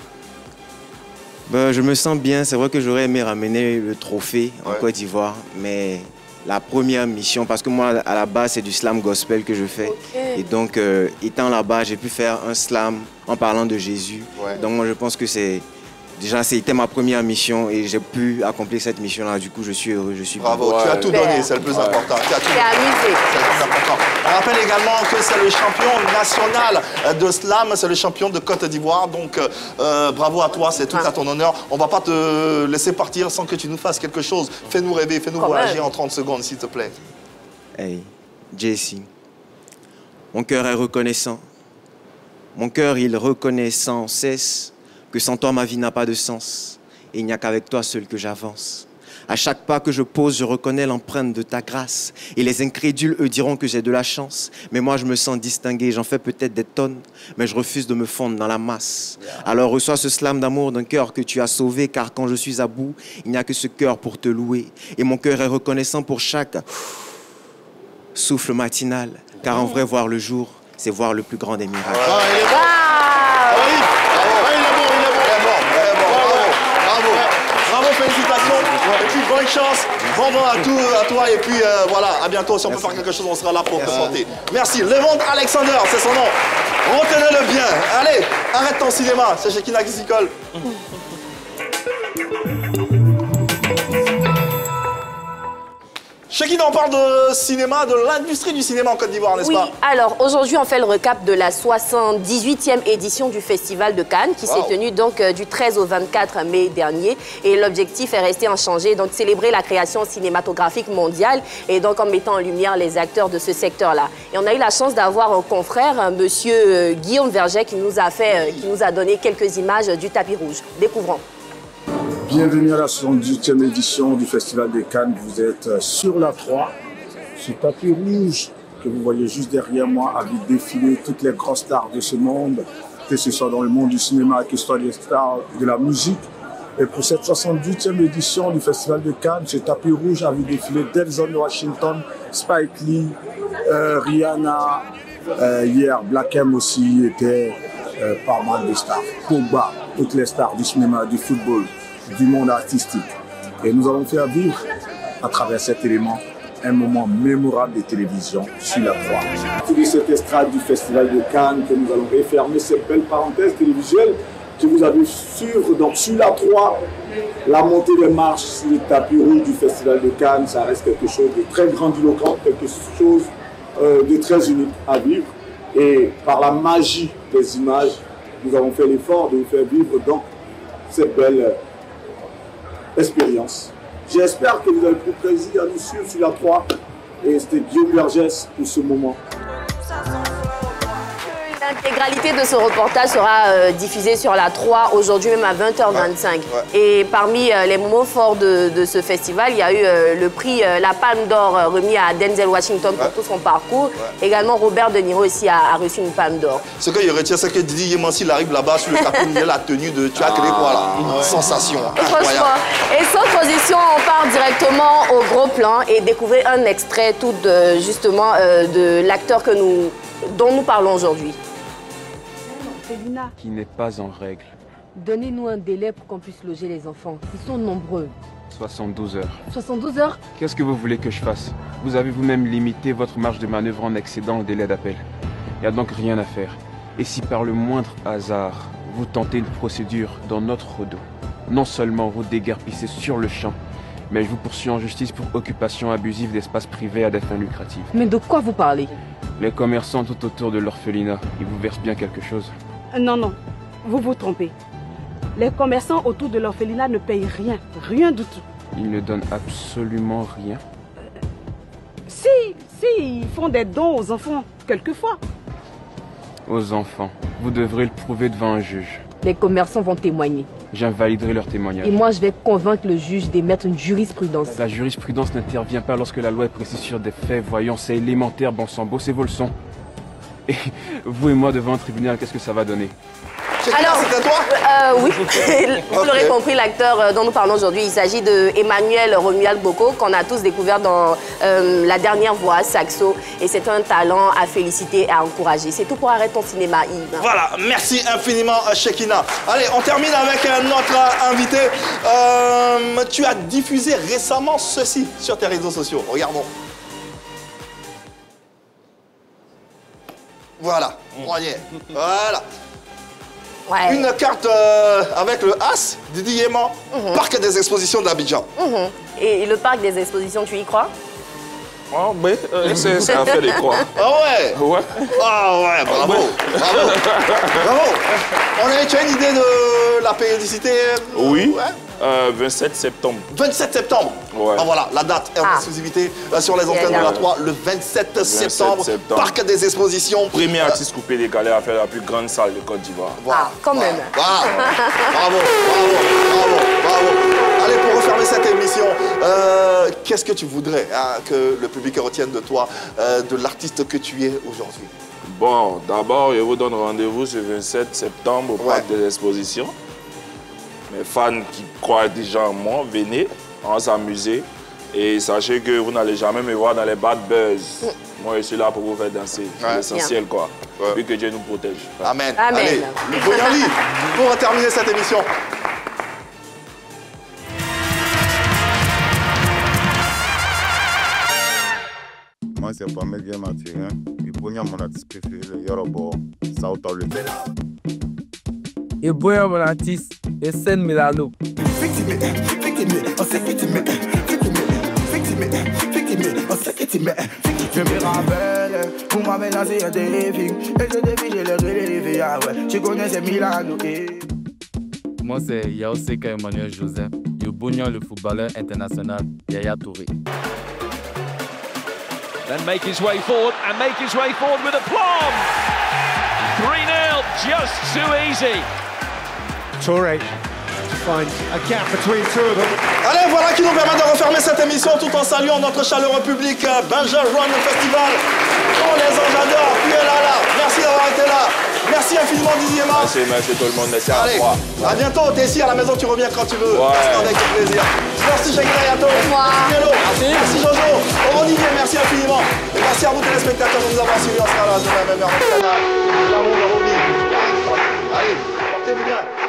Ben, je me sens bien. C'est vrai que j'aurais aimé ramener le trophée en Côte d'Ivoire, mais la première mission, parce que moi, à la base, c'est du slam gospel que je fais. Et donc, étant là-bas, j'ai pu faire un slam en parlant de Jésus. Donc, moi, je pense que c'était ma première mission et j'ai pu accomplir cette mission-là. Du coup, je suis heureux, je suis bravo, tu as tout donné, c'est le plus important. Tu as tout donné. Amusé. C'est le plus important. On rappelle également que c'est le champion national de slam, c'est le champion de Côte d'Ivoire. Donc, bravo à toi, c'est tout à ton honneur. On ne va pas te laisser partir sans que tu nous fasses quelque chose. Fais-nous rêver, fais-nous voyager en 30 secondes, s'il te plaît. Hey, JC, mon cœur est reconnaissant. Mon cœur, il reconnaît sans cesse que sans toi, ma vie n'a pas de sens. Et il n'y a qu'avec toi seul que j'avance. À chaque pas que je pose, je reconnais l'empreinte de ta grâce. Et les incrédules, eux, diront que j'ai de la chance. Mais moi, je me sens distingué. J'en fais peut-être des tonnes, mais je refuse de me fondre dans la masse. Alors reçois ce slam d'amour d'un cœur que tu as sauvé, car quand je suis à bout, il n'y a que ce cœur pour te louer. Et mon cœur est reconnaissant pour chaque souffle matinal. Car en vrai, voir le jour, c'est voir le plus grand des miracles. Bravo, félicitations. Et puis bonne chance, bon vent à toi. Et puis voilà, à bientôt. Si on peut faire quelque chose, on sera là pour te santé. Merci. Levante Alexander, c'est son nom. Retenez-le bien. Allez, arrête ton cinéma. C'est Shekina qui s'y colle. Shekina, on parle de cinéma, de l'industrie du cinéma en Côte d'Ivoire, n'est-ce pas? Oui, alors aujourd'hui, on fait le recap de la 78e édition du Festival de Cannes qui s'est tenue donc du 13 au 24 mai dernier. Et l'objectif est resté inchangé, donc célébrer la création cinématographique mondiale et donc en mettant en lumière les acteurs de ce secteur-là. Et on a eu la chance d'avoir un confrère, monsieur Guillaume Verget, qui nous a donné quelques images du tapis rouge. Découvrons. Bienvenue à la 78e édition du Festival de Cannes. Vous êtes sur la 3, ce tapis rouge que vous voyez juste derrière moi, a vu défiler toutes les grandes stars de ce monde, que ce soit dans le monde du cinéma, que ce soit des stars de la musique. Et pour cette 78e édition du Festival de Cannes, ce tapis rouge a vu défiler Denzel Washington, Spike Lee, Rihanna, hier Black M aussi était pas mal de stars. Pogba, toutes les stars du cinéma, du football, du monde artistique. Et nous allons faire vivre, à travers cet élément, un moment mémorable de télévision sur la 3. Tout cette estrade du Festival de Cannes que nous allons refermer cette belle parenthèse télévisuelle que vous avez sur la 3, la montée des marches sur le tapis rouge du Festival de Cannes, ça reste quelque chose de très grandiloquent, quelque chose de très unique à vivre. Et par la magie des images, nous avons fait l'effort de vous faire vivre donc cette belle expérience. J'espère que vous avez pris plaisir à nous suivre sur la 3 et c'était Guillaume Vergès pour ce moment. L'intégralité de ce reportage sera diffusée sur la 3 aujourd'hui même à 20h25. Et parmi les moments forts de ce festival, il y a eu le prix La Palme d'Or remis à Denzel Washington pour tout son parcours. Également, Robert De Niro aussi a reçu une Palme d'Or. Ce que je retiens, c'est que Didier Yema, s'il arrive là-bas sur le tapis, il a la tenue de tu as créé quoi là? Une sensation. Franchement. Et sans transition, on part directement au gros plan et découvrir un extrait tout justement de l'acteur dont nous parlons aujourd'hui. Qui n'est pas en règle Donnez-nous un délai pour qu'on puisse loger les enfants. Ils sont nombreux. 72 heures. 72 heures? Qu'est-ce que vous voulez que je fasse? Vous avez vous-même limité votre marge de manœuvre en excédant le délai d'appel. Il n'y a donc rien à faire. Et si par le moindre hasard, vous tentez une procédure dans notre dos, non seulement vous déguerpissez sur le champ, mais je vous poursuis en justice pour occupation abusive d'espaces privés à des fins lucratives. Mais de quoi vous parlez? Les commerçants tout autour de l'orphelinat, ils vous versent bien quelque chose? Non, non, vous vous trompez. Les commerçants autour de l'orphelinat ne payent rien, rien du tout. Ils ne donnent absolument rien? Si, ils font des dons aux enfants, quelquefois. Aux enfants, vous devrez le prouver devant un juge. Les commerçants vont témoigner. J'invaliderai leur témoignage. Et moi, je vais convaincre le juge d'émettre une jurisprudence. La jurisprudence n'intervient pas lorsque la loi est précise sur des faits. Voyons, c'est élémentaire, bon sang, bossez vos leçons. Et vous et moi devant un tribunal, qu'est-ce que ça va donner? Alors, c'est à toi? Oui, vous l'aurez compris, l'acteur dont nous parlons aujourd'hui, il s'agit de Emmanuel Romuald Boko, qu'on a tous découvert dans La Dernière Voix, Saxo. Et c'est un talent à féliciter et à encourager. C'est tout pour Arrête ton cinéma, Yves. Voilà, merci infiniment, Shekina. Allez, on termine avec notre invité. Tu as diffusé récemment ceci sur tes réseaux sociaux. Regardons. Voilà, on y est. Voilà. Ouais. Une carte avec le As, Didi Yéman, Parc des Expositions d'Abidjan. Et le Parc des Expositions, tu y crois? Oh, oui, ça a fait des croix. Ah ouais? Ouais. Ah ouais, bravo, bravo, bravo. Tu as une idée de la périodicité? Oui. Ouais. 27 septembre. 27 septembre. Ouais. Ah, voilà, la date est en exclusivité sur les antennes de la 3, le 27 septembre. Parc des Expositions. Premier artiste coupé décalé à faire la plus grande salle de Côte d'Ivoire. Voilà. Quand même. Voilà. Bravo, bravo, bravo. Allez, pour refermer cette émission, qu'est-ce que tu voudrais que le public retienne de toi, de l'artiste que tu es aujourd'hui? Bon, d'abord, je vous donne rendez-vous ce 27 septembre au Parc des Expositions. Mes fans qui croient déjà en moi, venez, on va s'amuser. Et sachez que vous n'allez jamais me voir dans les bad buzz. Moi, je suis là pour vous faire danser. C'est l'essentiel, quoi. Et que Dieu nous protège. Amen. Amen. Allez, le Boyali, pour terminer cette émission. Moi, c'est pas mes games Mathurin. Et pour mon artiste préféré, le Yoruba, South Africa. Et Boya, mon artiste, et Sen Milano. Je me rappelle, vous m'avez lancé un défi. Et ce défi, je l'ai relevé. Ah ouais, tu connais ces Milano. Moi, c'est Yaoseka Emmanuel Joseph. Yobognan, le footballeur international, Yaya Touré. Then make his way forward and make his way forward with aplomb. 3-0, just too easy. Touré to find a gap between two of them. Allez, voilà qui nous permet de refermer cette émission tout en saluant notre chaleureux public Benja Run Festival. Oh les enjadeurs, puis là. Merci d'avoir été là. Merci infiniment Didier Yéman. Merci tout le monde, merci à Allez, toi. à bientôt, t'es ici à la maison, tu reviens quand tu veux. Merci avec plaisir. Merci Shekina Yato. Merci Jojo. Olivier, merci infiniment. Et merci à vous téléspectateurs de nous avoir suivis. On sera là demain même heure. Allez, portez-vous bien.